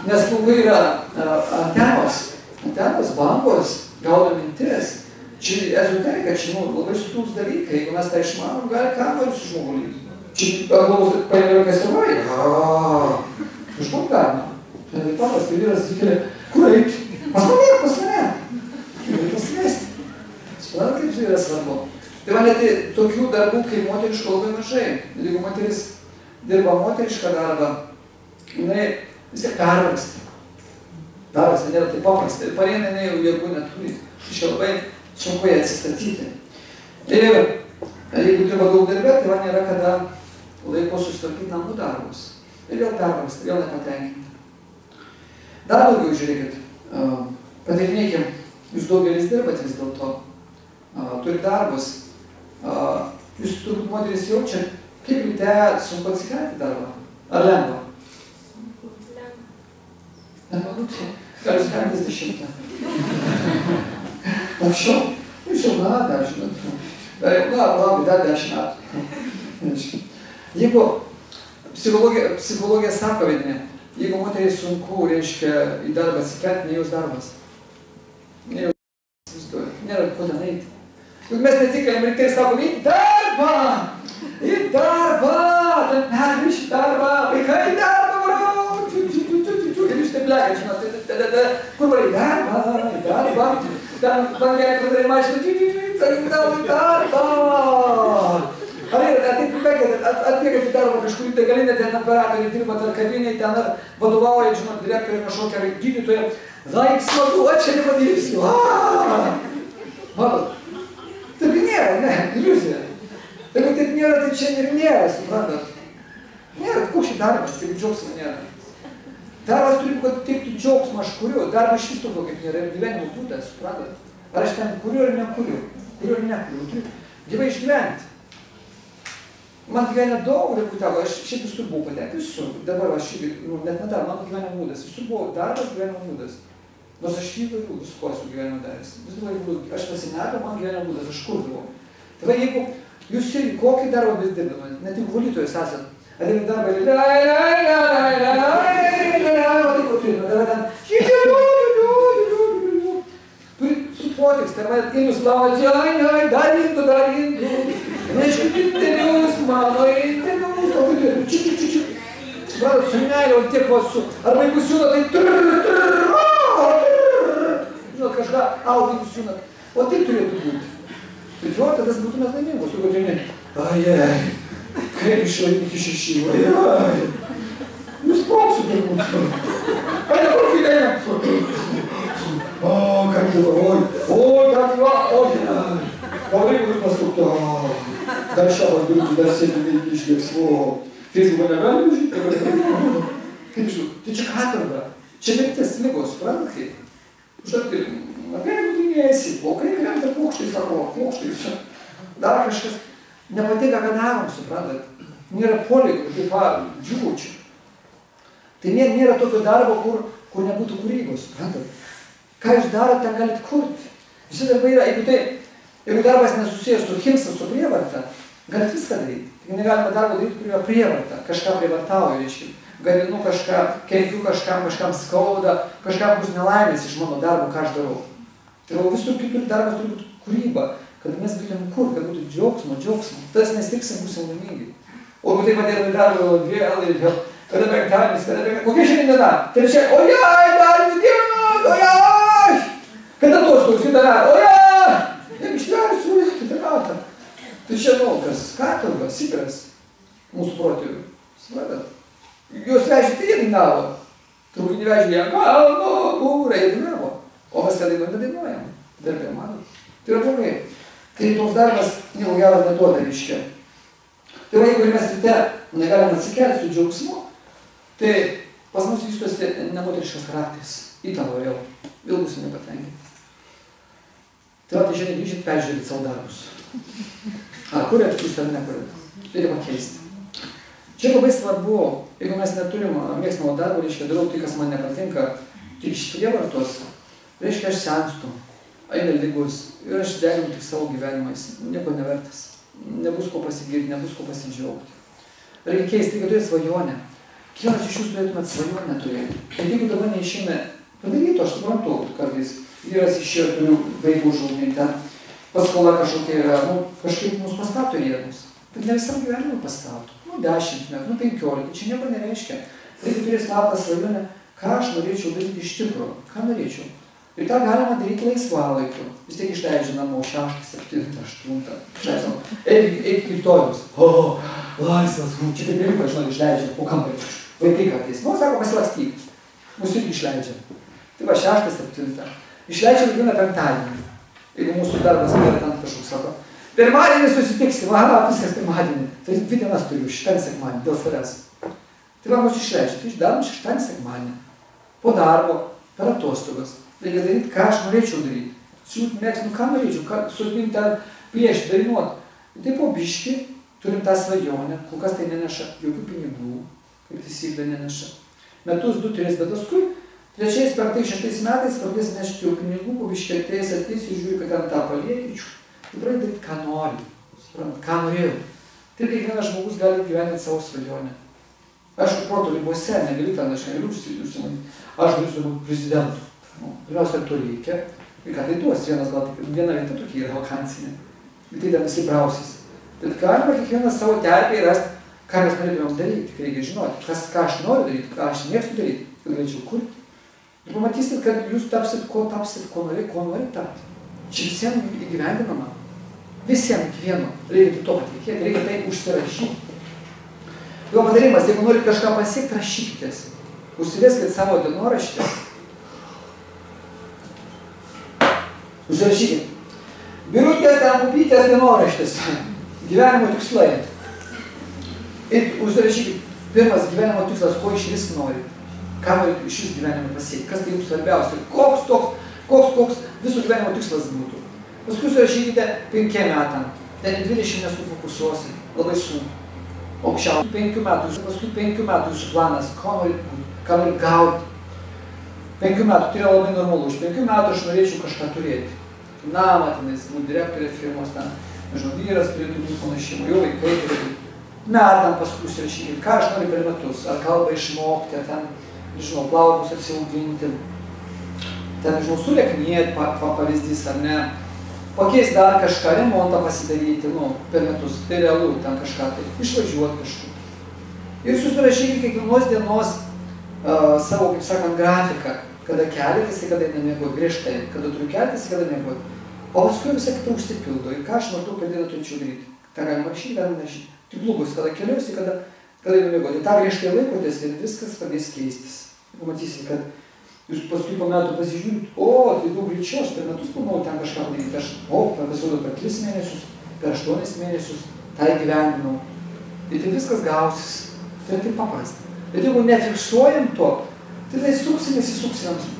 Nes plaukai yra antenos, bangos, gaudo mintis. Čia ezoterika, čia labai sutūs dalykai. Jeigu mes tą išmanom, gali ką nori su žmogu lygti. Čia galvos paėmė kasavai. Kažkom galima. Tai paprastai vyras įkelia, kur eiti? Pas mane. Ir pasimesti. Suprantat, kaip tai yra svarbu. Tai man net tokių darbų, kaip moteriško, labai mažai. Jeigu moteris dirba moterišką darbą, jinai vis tiek pervargsta. Darbas nėra taip paprasta. Ir pareina jinai jau jėgų neturi. Iš labai sunku ją atsistatyti. Ir jeigu dirba daug darbė, tai man nėra kada laiko susitvarkyti namų darbus. Ir vėl pervargsta, vėl nepatenkinti. Dar daugiau žiūrėkit. Pateikinėkim, jūs daugelis dirbat vis dėl to. Turi darbus. Jūs turbūt moteris jaučia, kaip ryte sunku atsikelti darbą. Ar lengva? Lengva. Gal jūs keltis 10. Anksčiau, jūs jau dar žinot. Dar 10 metų. Jeigu psichologija sako vidinė, jeigu moteriai sunku, reiškia, į darbą atsikelti, ne jūs darbas. Ne jūs darbas. Nėra ko ten eiti. Juk mes nesikeliam ir tai sakom, į darbą! Į darbą! Ten pergrįš į darbą! Vaikai į darbą, varau! Ir jūs taip lekia, žinot, kur var į darbą? Ten bangelį pradėjai mašinį, į darbą! Ar taip atbėgat į darbą kažkurį, tai galinė ten operatoriai dirbat ar kaviniai, ten ar vadovaujat, žinot, direktoriai kažkokia ar gydytoja. Laik smagu, čia nepadirbsiu. Matot, taip nėra, ne, iliuzija. Jeigu taip nėra, tai čia ir nėra, suprantat. Nėra, koks šį darbas, taip džiaugsmo nėra. Darbas turi, kad teiktų džiaugsmą, aš kuriu. Darbas šis tokio kaip nėra, ir gyvenimo būdas, suprantat. Ar aš ten kuriu ar nekuriu. Kuriu ar nekuriu. Turiu gyvai išgyventi. Man gyvenė daug reputavo, aš šiaip visur buvau patekęs, visur. Dabar aš šiaip, net nedar, mano gyvenimo būdas. Visur buvo darbas, gyvenimo būdas. Nors aš įvairių visko esu gyvenimo daręs. Aš pasimetau, man gyvenimo būdas, aš kurdavau. Tai va, jeigu jūs irgi kokį darbą vis dirbate, net jeigu valytojas esat, ateina darbą ir turi su potekstą, ir jūs lavot, dar indu, reiškia, intervius, mano intervius, supratot, su meilė, o tiek vasu, arba jeigu siūna, tai žinot, kažką audinį siūna, o taip turėtų būti. Tai jo, tada būtumės laimingos, tu godini, kaip išlaikyti iki 6, jūs proksų turbūt. Kur gyvenam? Ką gyva, ką gyva, gal reikia pasukti, dar šiavas durtis, dar sėdimi išlieks, Facebook'o negali užžiūrėti, kaip žiūrėjau, tai čia katorga, čia mirties ligos, suprantat kaip? Užtat ir, kaip būdinėsi, plaukai krenta plokštais, arba plokštais, dar kažkas, Nepatinka, ką darom, suprantat. Nėra poreikio, kaip džiūčių. Tai nėra tokio darbo, kur nebūtų kūrybos, suprantat. Ką jūs darot, ten galite kurti. Visi darbai yra, jeigu darbas nesusijęs su himsa, su prievarta, galite viską daryti. Tik negalima darbo daryti, kur yra prievarta. Kažką prievartauju, reiškia. Gadinu kažką, kenkiu kažkam skauda, kažkam bus nelaimės iš mano darbo, ką aš darau. Tai visur kitur darbas turi būti kūryba, kad mes galėtum kurti, kad būtų džiaugsmo. Tas nestiksim, būsim laimingi. O jeigu taip padėtume darbo vėl, kada penktadienis, kokia šiandien diena? Trečia, ojai, dar diena, ojai! Kada atostogas, kitą metą, ojai! Jeigu išversiu, kitą metą. Tai čia kas? Katorgas, Sibiras, mūsų protėvių. Suprantat? Jos vežė, tai jie dainavo. Truputį vežė jie kalno, būrą, jie dainavo. O mes ką dainuojam? Darbė, matot? Tai yra blogai. Tai toks darbas nieko gero neduoda, reiškia. Tai va, jeigu mes ryte negalim atsikelti su džiaugsmu, tai pas mus vystosi nemoteriškas charakteris. Įtampa vėl. Vėl būsim nepatenkinti. Tai va, tai šiandien grįžit peržiūrėti savo darbus. Ar kuriat jūs ar nekuriat? Reikia pakeisti. Čia labai svarbu, jeigu mes neturim mėgstamo darbo, reiškia, darau tai, kas man nepatinka, tik iš prievartos, reiškia, aš senstu, eina lygus ir aš deginu tik savo gyvenimais, nieko nevertas. Nebus ko pasigirti, nebus ko pasidžiaugti. Reikia keisti, reikia turėti svajonę. Kiekvienas iš jūs turėtumėt svajonę turėti. Ir jeigu dabar neišime padaryti, aš suprantu, kartais vyras išėjo, turiu vaikų užauginti, ten paskola kažkokia yra, kažkaip mus pastato rėmus. Bet ne visam gyvenimui pastato. 10 metų, 15, čia nieko nereiškia. Reikia turėti slaptą svajonę, ką aš norėčiau daryti iš tikro, ką norėčiau. Ir tą galima daryti laisvalaikiu. Vis tiek išleidžia namo 6, 7, 8. Eik rytojus. Laisvas, čia taip irgi, žinot, išleidžia po kambarį. Vaikai kartais. Sako, pasilakstyk. Mūsų irgi išleidžia. Tai va 6, 7. Išleidžia kiekvieną penktadienį. Jeigu mūsų darbas nėra ten kažkoks, sako. Pirmadienį susitiksim, viskas pirmadienį. Tai 2 dienas turiu, 6 sekmadienį, dėl savęs. Tai va mūsų išleidžia, tai darom 6 sekmadienį. Po darbo, per atostogas. Reikia daryti, ką aš norėčiau daryti. Siūt mėgst, ką norėčiau, sudinti ar piešti, dainuoti. Tai po biškį turim tą svajonę, kol kas tai neneša jokių pinigų, kaip taisyklė neneša. Metus, 2, 3, bet paskui 3, 5, 6 metais pradės nešti jau pinigų, po biškį ateis ir žiūri, kad ten tą paliekį. Tai pradėti daryti, ką nori, suprant, ką norėjau. Tai kiekvienas žmogus gali gyventi savo svajonę. Aišku, proto ribose, negali ten, aš negaliu užsimanyti. Aš galiu būti prezidentu. Pirmiausia, to reikia. Ir ką tai duos, viena vieta tokia yra vakancinė. Ir tai ten visi brausis. Bet galima kiekvienas savo terpėje rasti, ką mes norėtumėm daryti. Tik reikia žinoti, ką aš noriu daryti, ką aš mėgstu daryti, kad galėčiau kurti. Ir pamatysit, kad jūs tapsit, ko nori tapti. Čia visiems įgyvendinama. Visiems kiekvieno reikia to patikėti, reikia tai užsirašyti. Jo patarimas, jeigu norit kažką pasiekti, rašykitės. Užsiveskit savo dienoraštį. Užsirašykit. Birutės ten pupytės dienoraštis. Gyvenimo tikslai. Ir užsirašykit. Pirmas gyvenimo tikslas, ko iš vis norit. Ką norit iš vis gyvenimo pasiekti. Kas tai jums svarbiausia. Koks visų gyvenimo tikslas būtų. Paskui surašykite 5 metam. Ten 20 nesufokusuosi. Labai sunku. Aukščiausių 5 metų. Paskui 5 metų jūsų planas. Ką norit gauti. 5 metų tai yra labai normalu. Už 5 metų aš norėčiau kažką turėti. Namą, tenais, direktorė firmos, ten, nežinau, vyras turėtų būti panašimų, jau vaikai turėtų. Metam paskui surašykite. Ką aš noriu per metus. Ar kalbą išmokti, ar ten, nežinau, plaukus atsiauginti. Ten, nežinau, sulieknėti pavyzdys, ar ne. Pakeis dar kažką, remontą pasidaryti, per metus, tai realu, ten kažką, tai išvažiuoti kažkur. Ir susirašykite kiekvienos dienos savo, kaip sakant, grafiką, kada keliatės ir kada nemiegoti, griežtai, kada turiu keltis ir kada miegoti. O paskui visą kitą užsipildo ir ką aš matau, kad dieną turėčiau daryti. tą galima rašyti, galima nerašyti. Tik blogus, kada keliausi, kada nemiegoti. Ta griežtai laikotės ir viskas pradės keistis. Pamatysit, kad jūs paskui po metų pasižiūrite, o, tai daug greičiau, aš per metus planau ten kažką padaryti, aš, pasiūlau per 3 mėnesius, per 8 mėnesius, tą įgyvendinau. Ir tai viskas gausis. Tai taip paprasta. Bet jeigu nefiksuojam to, tai suksim.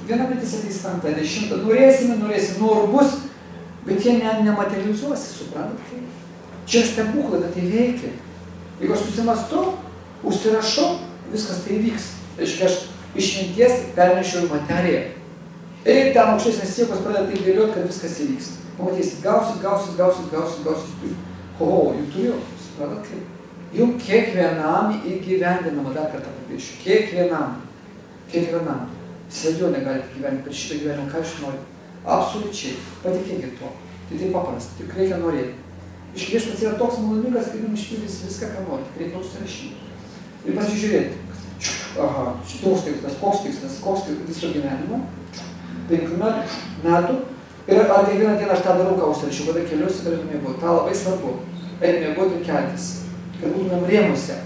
Viena mintis ateis 5, 10, norėsim, nors bus, bet jie nematerializuosi, suprantat kaip? Čia stebuklai, bet tai veikia. Jeigu aš susimąstu, užsirašau, viskas tai vyks. Reiškia, aš iš minties pernešiu materiją. Ir ten aukštesnės jėgos pradeda taip dėlioti, kad viskas įvyks. Pamatysit, gausis. O, jų turiu, supratat kaip? Jų kiekvienam įgyvendinama, dar kartą pabrėšiu, kiekvienam. Svajonę galite gyventi per šitą gyvenimą, ką jūs norite. Absoliučiai, patikėkit to. Tai taip paprasta, tik reikia norėti. Iš viešpats yra toks maloningas, kad jums išpildys viską, ką norite, reikia užsirašyti. Ir pasižiūrėti, aha, toks tikslas, koks viso gyvenimo, 5 metų, ir ar kiekvieną dieną aš tą darau, ką užsirašiau, kada keliuosi, galėtų mėgoti. Ta labai svarbu, eiti mėgoti ir keltis, kad būtumėm rėmuose.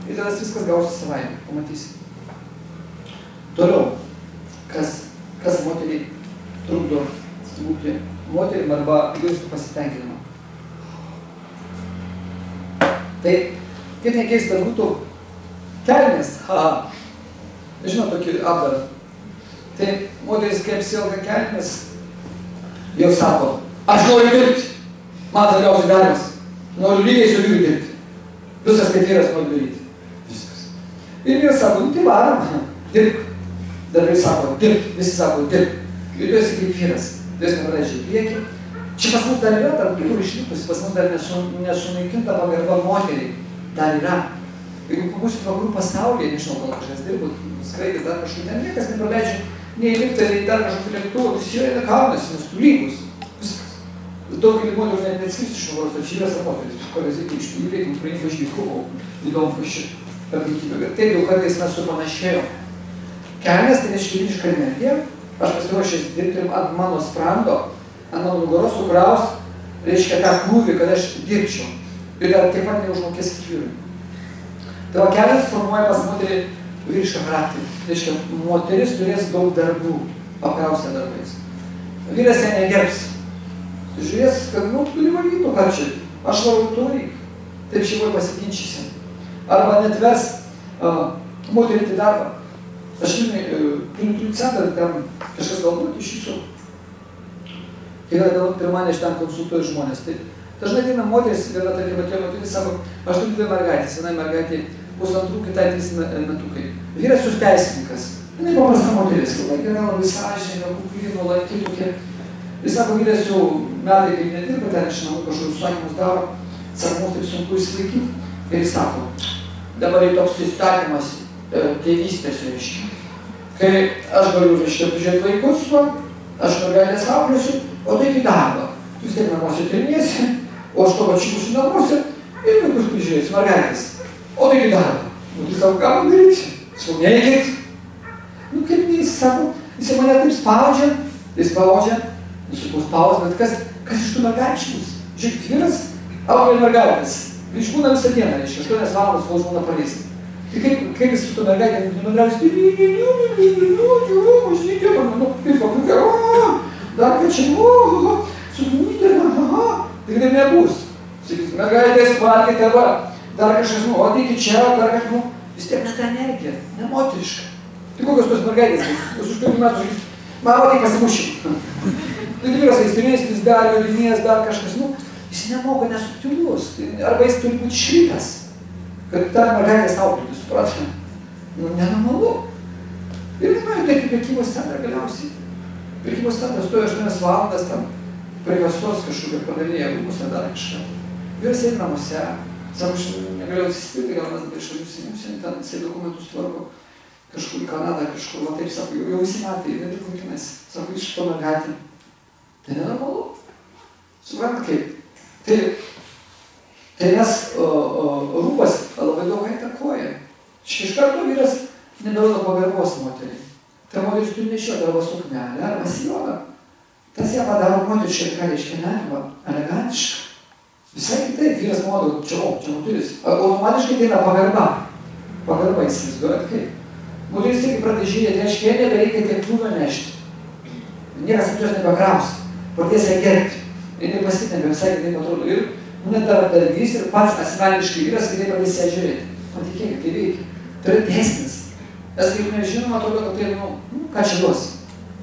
Ir tada viskas gausi savaime, pamatysi. Toliau, kas moteriai trukdo būti moterim arba jausti pasitenkinimą. Tai, kaip nekeista būtų, kelnės, žinau tokį apdarą. Tai moteris kaip silga kelnės, jau sako, aš noriu dirbti, man svarbiausiai darbas, noriu lygiai su vyru dirbti. Viskas, kaip vyras nori daryti. Viskas. Ir vyras sako, tai varom, dirbk. Darbai sako, dirbk, visi sako, dirbk. Ir tu esi kaip vyras, tu esi nepradėčiai priekį. Čia pas mus dar yra tarp kitų išlikusi, pas mus dar nesunaikinta pagarba moteriai. Dar yra. Jeigu pabūsit vakarų pasaulyje, nežinau, gal kažkas dirbot, skraidė dar kažkur, ten niekas nepraleidžia, nei lipta, nei dar kažkokį lėktuvą, visi yra kaunasi, nes tu lygus. Viskas. Daugelį moterų net neatskirsi iš nuvaros, tai čia vyras ar moteris, kurios reikia iš tų įveikimų, praeimą išvykau, įdomu fašį, aplinkybė. Bet taip jau kartais mes supanašėjom. Kelnės tai neškiliška energija, aš pasiruošęs dirbti ant mano sprando, ant mano nugaros sukraus, reiškia tą krūvį, kad aš dirbčiau. Ir dar taip pat neužmokės vyrui. Tai va kelnės formuoja pas moterį vyrišką charakterį. Reiškia, moteris turės daug darbų, pakrausia darbais. Vyras ją negerbs. Žiūrės, kad, turi valytų, ką čia, aš varau to reik. Taip šeimoje pasiginčysim. Arba net vers moterį į darbą. Aš turiu centrą, ten kažkas galbūt iš jūsų. Kiekvieną pirmanį aš ten konsultuoju žmonės. Tai dažnai ateina moteris, viena, tarkim, atėjo moteris, sako, aš turiu 2 mergaitės, vienai mergaitė 1,5, kitai 3 metukai. Vyras jūs teisininkas. Jinai paprasta moteris, labai gera, labai sąžininga, kukli, nuolanki tokia. Jis sako, vyras jau metai kaip nedirba, ten iš namų kažkokius sakymus daro, sako, mums taip sunku įsilaikyti. Ir jis sako, dabar jau toks įstatymas tėvystės reiškia. Kai aš galiu, reiškia, prižiūrėti vaikus, aš mergaitės auklėsiu, o tai į darbą. Tu vis tiek namuose treniesi, o aš to pačiu būsiu namuose ir vaikus prižiūrėsiu, mergaitės. O tai į darbą. Tai sako, ką man daryti? Sakau, neikit. Kaip jis sako, jis mane taip spaudžia, sakau, spaus, bet kas iš tų mergaičių bus? Žiūrėkit, vyras auklė mergaitės. Išbūna visą dieną, reiškia, 8 valandas, kol žmona paliesti. Tai kaip jis su to mergaitė bendrauja, dar kad čia, tai kaip nebus. Sakys, mergaitės valgyti, dar kažkas, o ateikit čia, dar kažkas, vis tiek ne ta energija, ne moteriška. Tai kokios tos mergaitės, jūs už 5 metų sakys, mama, tai pasimušim. Tai vyras aistrinės, dar jorinės, dar kažkas, jis nemoka nesubtilus, arba jis turi būti šritas. Kad ta mergaitė auklėti, supratome. Nenormalu. Ir nuėjo taip į prekybos centrą galiausiai. Prekybos centras stojo 8 valandas tam prie kasos kažkokią padavinėję rūmus, nedar kažką. Vyras sėdi namuose, sako, aš negalėjau atsispirti, gal mes dabar išvažiuosim, ten jisai dokumentus tvarko kažkur į Kanadą, kažkur, va taip, sako, jau visi metai, nedirkunkinasi. Sako, iš to mergaitė. Tai nenormalu. Suprantat kaip? Tai nes rūbas labai daug įtakoja. Iš karto vyras neberodo pagarbos moteriai. Tai moteris turi nešioti arba suknelę, arba sijoną. Tas ją padaro moteriškai, ką reiškia lengva, elegantiška. Visai kitaip, vyras modo, čia moteris. Automatiškai tai yra pagarba. Pagarba įsivaizduojat kaip. Moteris tik pradeda žiūrėti, reiškia, nebereikia tiek krūvio nešti. Niekas ant jos nebekraus. Pradės ją gerbti. Ir nepasitempia, visai kitaip atrodo. Ir net dar darbys ir pats asmeniškai vyras, kai taip pradės ją žiūrėti. Patikėkit, tai veikia. Tai yra dėsnis. Nes kaip nežinom, atrodo, kad tai, ką čia duos?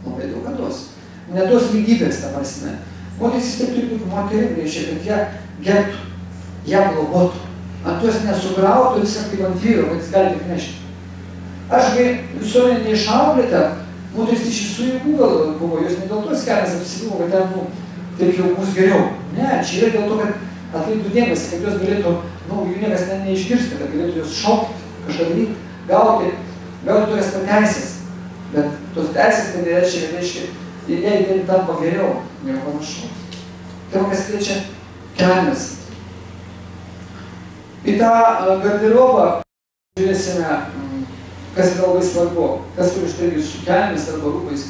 Labai daug ką duos. Neduos lygybės, ta prasme. Moteris taip turi būti moterim, reiškia, kad ją gerbtų. ją globotų, ant jos nesugrautų visą kaip ant vyro, kad jis gali tik nešti. Ašgi visuomenė neišauklėta, moteris iš visų jėgų gal buvo, jos ne dėl to kelias apsibuvo, kad ten, taip jau bus geriau. Ne, čia yra dėl to, kad atkreiptų dėmesį, kad jos galėtų, jų niekas neišgirsti, kad galėtų jos šaukti, kažką daryti, gauti tokias pateisės. Bet tos teisės tai nereiškia, kad jei tampa geriau, nieko panašaus. Tai kas liečia kelnes. Į tą garderobą žiūrėsime, kas yra labai svarbu, kas turi štai su kelnes arba rūbais.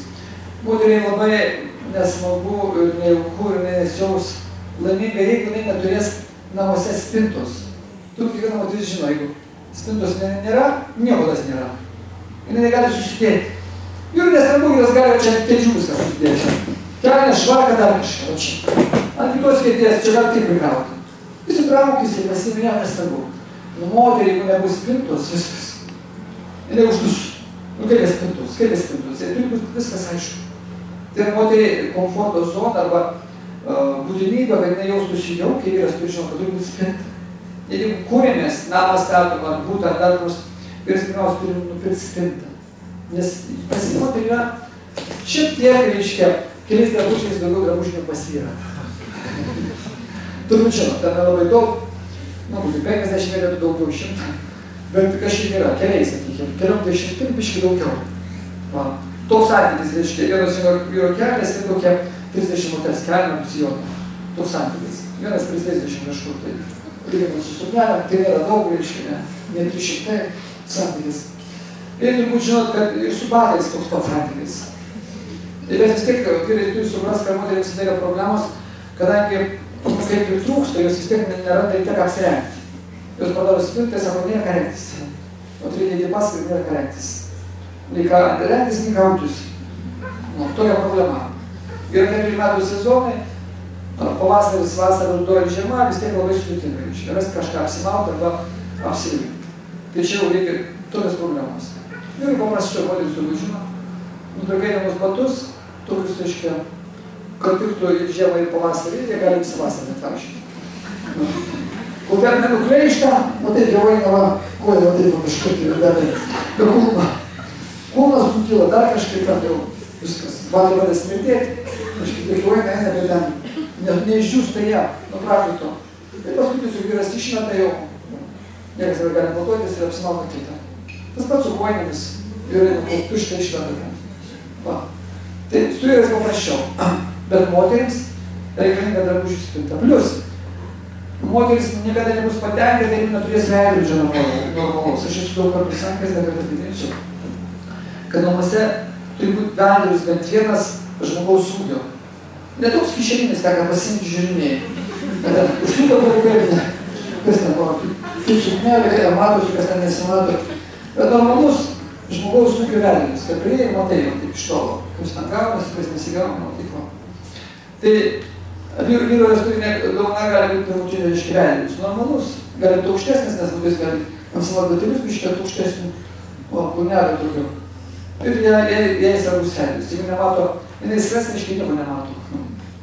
Moteriai labai nesmagu ir nejauku ir nesijaus laiminga, jeigu jinai neturės namuose spintos. Turbūt kiekviena moteris žino, jeigu spintos nėra, nieko tas nėra. Jinai negali susidėti. Ir nesvarbu, jos gali čia kėdžių viską susidėti. Kelnes švarką dar kažką, čia. Ant kitos kėdės, čia gali taip prikrauti. Įsitraukys ir pasiminė, nesvarbu. Moterį, jeigu nebus spintos, viskas. Jinai uždus. Kaip spintos. Ir turi būti viskas aišku. Tai moteriai komforto zona arba būtinybė, kad jinai jaustųsi jaukiai, vyras turi žinoti, kad turi būti spinta. Ir jeigu kūrėmės, namas statom ar būtą ar dar nors, vyras pirmiausia turi nupirkti spintą. Nes pas moterį yra šiek tiek, reiškia, keliais drabužiais daugiau drabužių pas vyrą. Turbūt žinot, ten labai daug, 50 galėtų daugiau 100, bet kažkiek yra, keliais, sakykime, keliom 10 biški daugiau. Va. Toks santykis, reiškia, vienas žino vyro kelnes ir kokia 30 moters kelnė apsijota. Toks santykis. Vienas 30 kažkur tai. Lyginant su suknelėm, tai nėra daug, reiškia, ne 300 santykis. Ir turbūt žinot, kad ir su batais toks pats santykis. Ir vis tiek, vyrai turi suprast, kad moteriai visada yra problemos, kadangi kaip ir trūksta, jos vis tiek neranda į tiek apsirengti. Jos padaro spintą, sako, nėra ką rengtis. O tai reikia įpas, kad nėra ką rengtis. Reikia rengtis, nei gautis. Tokia problema. Ir 4 metų sezonai, pavasaris, vasara, ruduo ir žiema, vis tiek labai sudėtinga. Rasti kažką apsimauti arba apsivilkti. Tai čia jau reikia tokios problemos. Ir paprasčiau, moteris turbūt žino, nudragainamus batus, tokius, reiškia, kad tiktų ir žiemą ir pavasarį, jie gali visą vasarą atvažiuoti. Kol ten nenukleišta, taip jau eina, koja, taip kažkaip ir dalį. Be kulma. Kulnas nukyla, dar kažkaip ten jau viskas. Batai pradės smirdėti, kažkaip jau eina, bet ten neišdžiūsta ją, nuo prakaito. Ir paskui tiesiog vyras išmeta jau, niekas dar gali naudotis ir apsimauka kitą. Tas pats su kojinėmis ir tuštą išmeta ten. Va. Tai su vyrais paprasčiau, bet moterims reikalinga drabužių spinta. Plius, moteris niekada nebus patenkinta, jeigu neturės veidrodžio normalaus. Aš esu daug kartų sakęs, dar kartą pridėsiu, kad namuose turi būti veidrodis bent vienas žmogaus ūgio. Ne toks kišeninis, ką pasiimti žiūrinėjai. Užtruko pareigėlė, kas ten buvo, kaip suknelė, kad matosi, kas ten nesimato. Bet normalus žmogaus ūgio veidrodis, kad prie ir matai jau taip iš tolo. Kas ten gaunas, kas nesigauna, taip va. Tai vyrojas turi dovana gali būti pirmutinio išgyvenimus. Normalus, gali būti aukštesnis, nes būtis gali apsilabatėlius biškėt aukštesnių, o kūnelio daugiau. Ir jie svarbus veidrodis. Jeigu nemato, jinai stresna iš nieko nemato.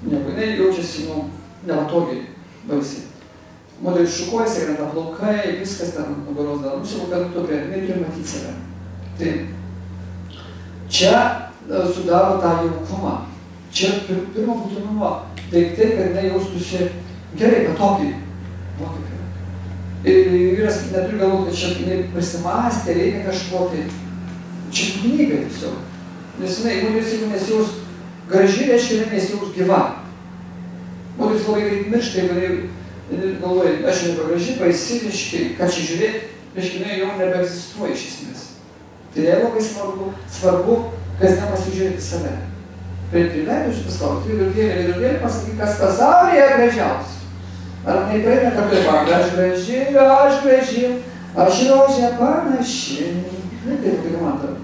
Nieko, jinai jaučiasi, nematogiai, baisiai. Moteris šukuojasi, krenta plaukai, viskas ten nugaros dėl. Mūsų kad jinai turi matyti save. Tai čia sudaro tą jaukumą. Čia pirmo būtinumo. Daiktai, kad jinai jaustųsi gerai, patogiai. Ir vyras neturi galvoti, kad čia jinai prisimastė, reikia kažko tai. Čia būtinybė tiesiog. Nes jinai, jeigu nesijaus graži, reiškia, jinai nesijaus gyva. Moteris labai greit miršta, jeigu jinai galvoja, aš nebegraži, baisi, reiškia, ką čia žiūrėti, reiškia, jinai jau nebeegzistuoja iš esmės. Tai jai labai svarbu, kas nepasižiūrėti save. Prie veidrodžių paskauti, veidrodėlį pasakyk, kas pasaulyje gražiausia. Ar tai praeina, kad tai man, aš graži, aš rožė panaši. Taip, kaip man tam.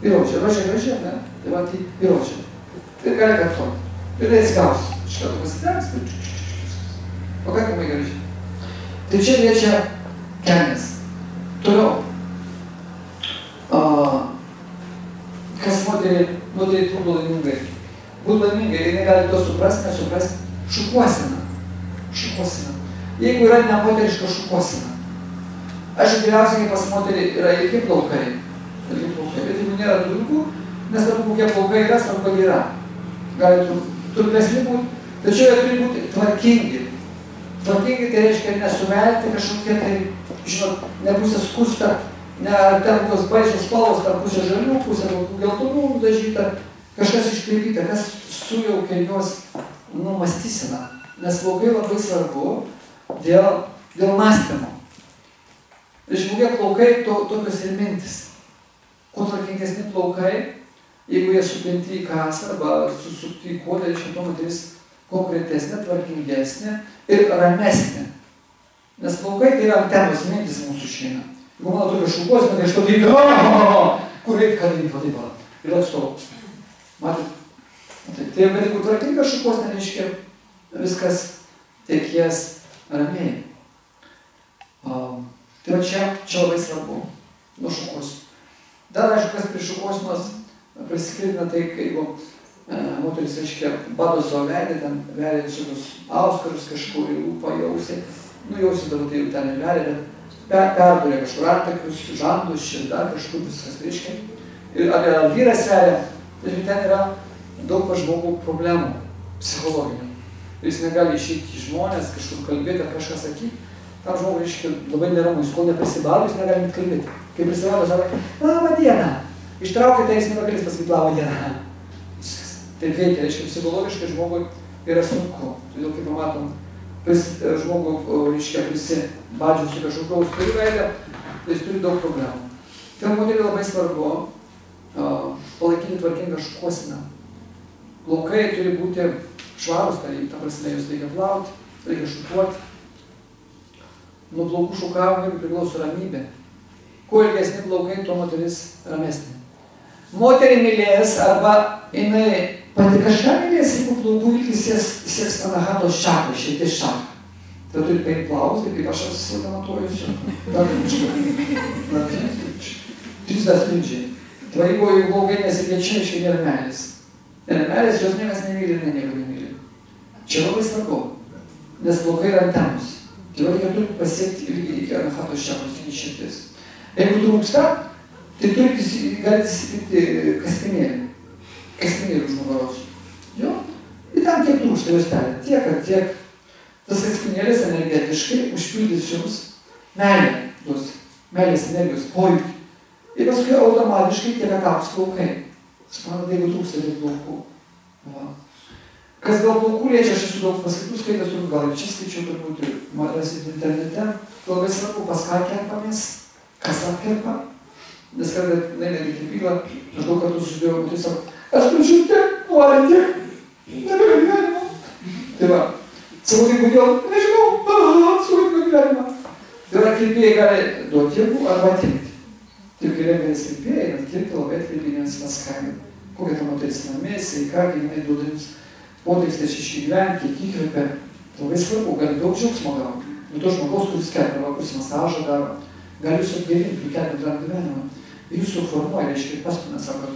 Rožė graži, ne? Tai man tai rožė. Tai gali kartuoti. Ir tai atsigaus. Šitą pasiteks, pakankamai graži. Tai čia liečia kelnes. Toliau. Kas moteriai trukdo laimingai? Būt laimingai, jinai gali to suprasti, nesuprasti. Šukuosena. Jeigu yra nemoteriška šukuosena. Aišku, geriausiai, kai pas moterį yra ilgi plaukai. Bet jeigu nėra trumpų, nesvarbu, kokie plaukai yra, svarbu, kad yra. Gali trumpesni būti, tačiau jie turi būti tvarkingi. Tvarkingi tai reiškia nesuvelti kažkokie tai, žinot, ne pusė skusta, ne ten tos baisios spalvos, ten pusė žalių, pusė geltonų dažyta, kažkas iškreipyta, kas sujaukia juos mąstyseną. Nes plaukai labai svarbu dėl mąstymo. Kokie plaukai, tokios ir mintis. Kuo tvarkingesni plaukai, jeigu jie supinti į kasą arba susukti į kodą, reiškia to moteris konkretesnė, tvarkingesnė ir ramesnė. Nes plaukai tai yra antenos mintis mūsų šeina. Jeigu mano tokia šukuosena, tai aš to daryti, kur reikia, ką daryti, va taip va. Ir atstovau. Matot? Bet jeigu tvarkinga šukuosena, reiškia viskas tekės ramiai. Tai va čia labai svarbu, nuo šukuosių. Dar, aišku, kas prie šukuosinos prisiklitina, tai jeigu moteris, reiškia, bado savo veidą, ten veidą visokius auskarus kažkur į lūpą jausiai, jausiai dabar tai jau ten ir veidą, bet perdurė kažkur antakius, žandus, širdą, kažkur viskas, reiškia. Ir ar vyras veidą, tai ten yra daug pas žmogų problemų psichologinių. Jis negali išeiti į žmonės, kažkur kalbėti ar kažką sakyti. Tam žmogui, reiškia, labai neramu, jis kol neprisibado, jis negali net kalbėti. Kai prisibado, sako, labą dieną. Ištraukite, jis nebegalės pasakyti labą dieną. Viskas. Taip veikia, reiškia, psichologiškai žmogui yra sunku. Todėl, kaip pamatom, žmogų, reiškia, prisibadžius su kažkokiaus turi veidą, tai jis turi daug problemų. Tai moteriai labai svarbu palaikyti tvarkingą šukuoseną. Plaukai turi būti švarūs, tai ta prasme, jūs reikia plauti, reikia šukuoti. Nuo plaukų šukavimui priklauso ramybė. Kuo ilgesni plaukai, tuo moteris ramesnė. Moterį mylės arba jinai pati kažką mylės, jeigu plaukų ilgis sieks anahatos šaką, širdies šaką. Tai turi paimti plaukus, kaip aš visą matuojusiu. Trys sprindžiai. Tai jeigu plaukai nesikeičia, reiškia nėra meilės. Nėra meilės, jos niekas nemyli ir nieko nemyli. Čia labai svarbu, nes plaukai yra antenos. Tai reikia turi pasiekti irgi iki anahatos šakos, iki širdies. Jeigu trūksta, tai galite įsitikti kaspinėlį. Kaspinėlį už nugaros. Jo? Ir tam tiek trūksta jos pelė. Tiek ar tiek. Tas kaspinėlis energetiškai užpildys jums meilę, duos meilės energijos pojūtį. Ir paskui automatiškai tiek ataugs plaukai. Suprantate, jeigu trūksta tiek plaukų. Va. Kas gal plaukų liečia, aš esu daug paskaitų skaitęs, gal ir čia skaičiau turbūt, rasit internete. Labai svarbu, pas ką kerpamės, kas apkerpa. Nes kada netgi kirpyklą, aš daug kartų susidėjau, tai sako, aš prašau tiek, nori tiek, nebėra gyvenimo. Tai va, savo tai kodėl, nežinau, suvaidino gyvenimą. Tai va, kirpėjai gali duoti jėgų arba atimti. Taip, kai rengiantis kirpėjai, atkirpti labai atkreipinės mes kaime. Kokia ta moteris namė, sveika, kai jinai duoda jums poteikstės išgyventi, kiek įkvėpia. Labai svarbu, gali daug džiaugsmo gauti. Nuo to žmogaus, kuris kerpa, kuris masažą daro, gali jūs atgaivinti, prikelti bendram gyvenimą. Ir jūs suformuoja, reiškia, pastumė, sako,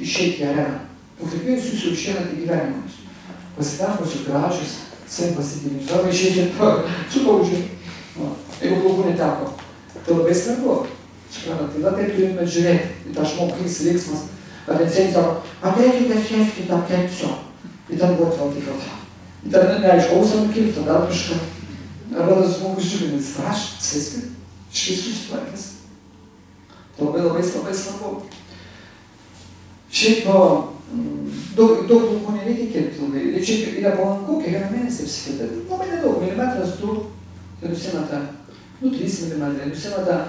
išeiti į areną. Po kirpėjus jūs jau išeinate į gyvenimą. Pasitenkusiu gražius, savim pasitikėjimus. Arba išeiti su paužiu. Jeigu plaukų neteko. Tai labai svarbu. Suprantate, tai taip turime žiūrėti į tą žmogų, kai jis veiksmas. Ar atsėti sako, ateikite sėsti tą kepsio. Ir ten buvo atvalti kalba. Ir ten neaišku, ausą nukirpta, dar kažką. Arba tas žmogus žiūrinis, aš, sėski, iškai susitvarkęs. Tai labai svarbu. Šiaip daug plaukų nereikia kirpti ilgai. Ir šiaip yra palanku, kiekvieną mėnesį apsikirpti. Labai nedaug, milimetras, du, tai nusimeta, 3 milimetrai, nusimeta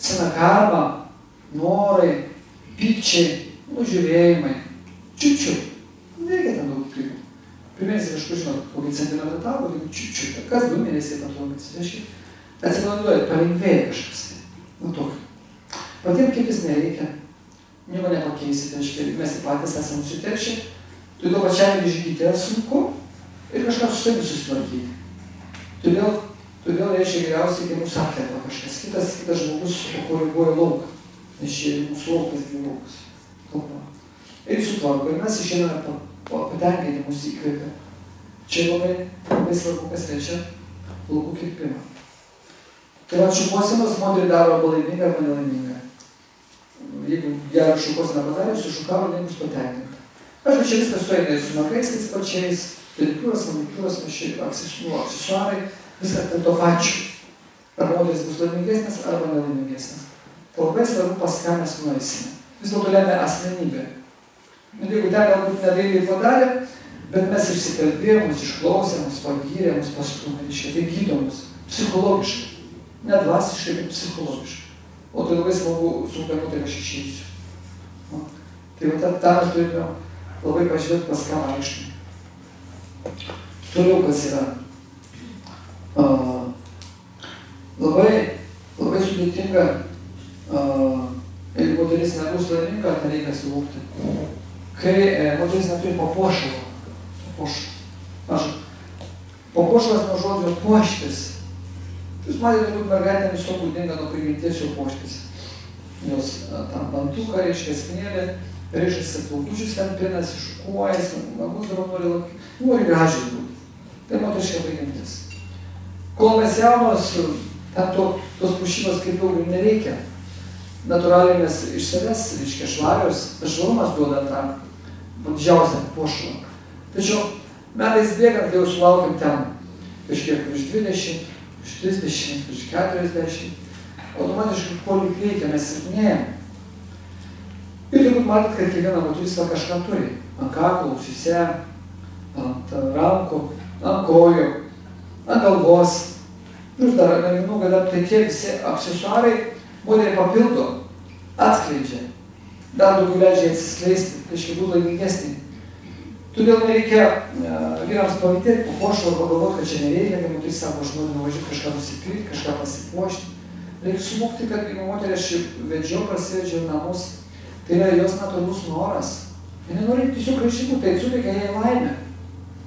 sena karma, norai, pykčiai, žiūrėjimai, čiučiut. Nereikia ten daug kripų. Pirmėnesi kažkur, žinot, kokį centimetrą tavo, tai čiučiut. Kas 2 mėnesiai matuomis, reiškia, atsipalaiduoja, palengvėja kažkas. Nu tokio. Patiem kirptis nereikia. Nieko nepakeisit, reiškia, mes patys esame susiteršę. Todėl pačiam išgydyti yra sunku ir kažką su savimi susitvarkyti. Todėl reiškia geriausiai, kai mūsų apkerpa kažkas. Kitas žmogus koreguoja lauką. Nes čia mūsų laukas gi laukas. Ir sutvarko. Ir mes išeiname patenkinti mūsų įkvėpę. Čia labai svarbu, kas reiškia plaukų kirpimą. Tai va šukuosenos moterį daro arba laimingą, arba nelaimingą. Jeigu gerą šukuoseną padarė, sušukavo, jinai bus patenkinta. Aišku, čia viskas sueina su nagais, tais pačiais, pedikūros, manikūros, aksesuarai, viskas tai to pačiu. Ar moteris bus laimingesnės, arba nelaimingesnės. Tai labai svarbu, pas ką mes nueisime. Vis dėlto lemia asmenybė. Jeigu ten galbūt nedailiai padarė, bet mes išsikalbėjom, mus išklausėm, mus pagyrė, mus pastumė, tai gydo mus psichologiškai. Ne dvasiškai, bet psichologiškai. O tai labai smagu sunkiamu, tai aš išeisiu. Tai va tą mes turime labai pažiūrėti, pas ką vaikštame. Toliau kas yra. Labai sudėtinga, jeigu moteris nebus laiminga, tai reikia suvokti. Kai moteris neturi papuošalo. Papuošalas nuo žodžio puoštis. Jūs matėte, kad mergaitė viso būdinga nuo prigimties jau puoštis. Jos tam bantuką reiškia spinėlė, reiškiasi plaukučius ten pinasi, šukuojasi, nagus dabar nori gražiai būti. Tai moteriška prigimtis. Kol mes jaunos, ten tos pušybos kaip jau nereikia. Natūraliai mes iš savęs, reiškia švarios, švarumas duoda tą didžiausią puošalą. Tačiau metais bėgant, kai jau sulaukiam ten kažkiek virš 20, virš 30, virš 40, automatiškai ko lyg reikia, mes silpnėjam. Ir turbūt matot, kad kiekviena moteris kažką turi. Ant kaklo, ausyse, ant rankų, ant kojų, ant galvos. Plus dar raminų gada, tai tie visi aksesuarai moteriai papildo, atskleidžia. Dar daugiau leidžia atsiskleisti, kažkaip būtų laimingesnį. Todėl nereikia vyrams pavydėti, papuošti arba galvoti, kad čia nereikia, kai moteris sako, aš noriu nuvažiuoti kažką nusipirkti, kažką pasipuošti. Reikia suvokti, kad jeigu moterį aš prasivedžiau namus, tai yra jos natūralus noras. Jie nenori tiesiog gražiai būti, tai suteikia jai laimę.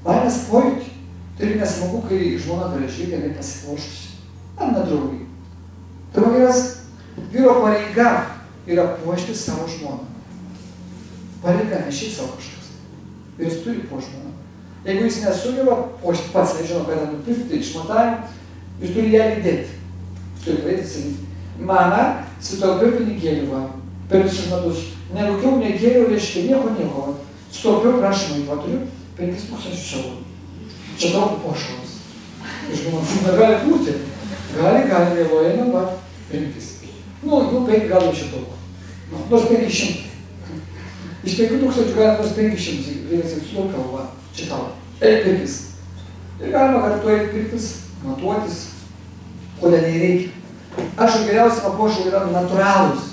Laimės pojūtį. Tai ir nesmagu, kai žmona gražiai, kai pasipuošusi. Ar nedraugai. Tai vyro pareiga yra puošti savo žmoną. Pareiga, ne šiaip savo kažkas. Ir jis turi puošmeną. Jeigu jis nesugeba, o aš pats nežinau, ką ten nupirkti, išmatavimą, jis turi ją lydėti. Jis turi praeiti sakyti, mama, sutaupiau pinigėlių, va, per visus metus. Nerūkiau, negėriau, reiškia, nieko. Sutaupiau prašymą, va, turiu 5000 eurų. Čia daug puošalas. Ir žmonų, negali būti. Gali, vėluojame, va, 5. Nu, 5 gal jau čia daug. Nors 500. Iš 5000 galima nors 500, reikia sakyti, sulaukiau, va, čia tau. Eik pirkis. Ir galima kartu eiti pirkis, matuotis, ko nereikia. Aš geriausiai papuošalai yra natūralūs.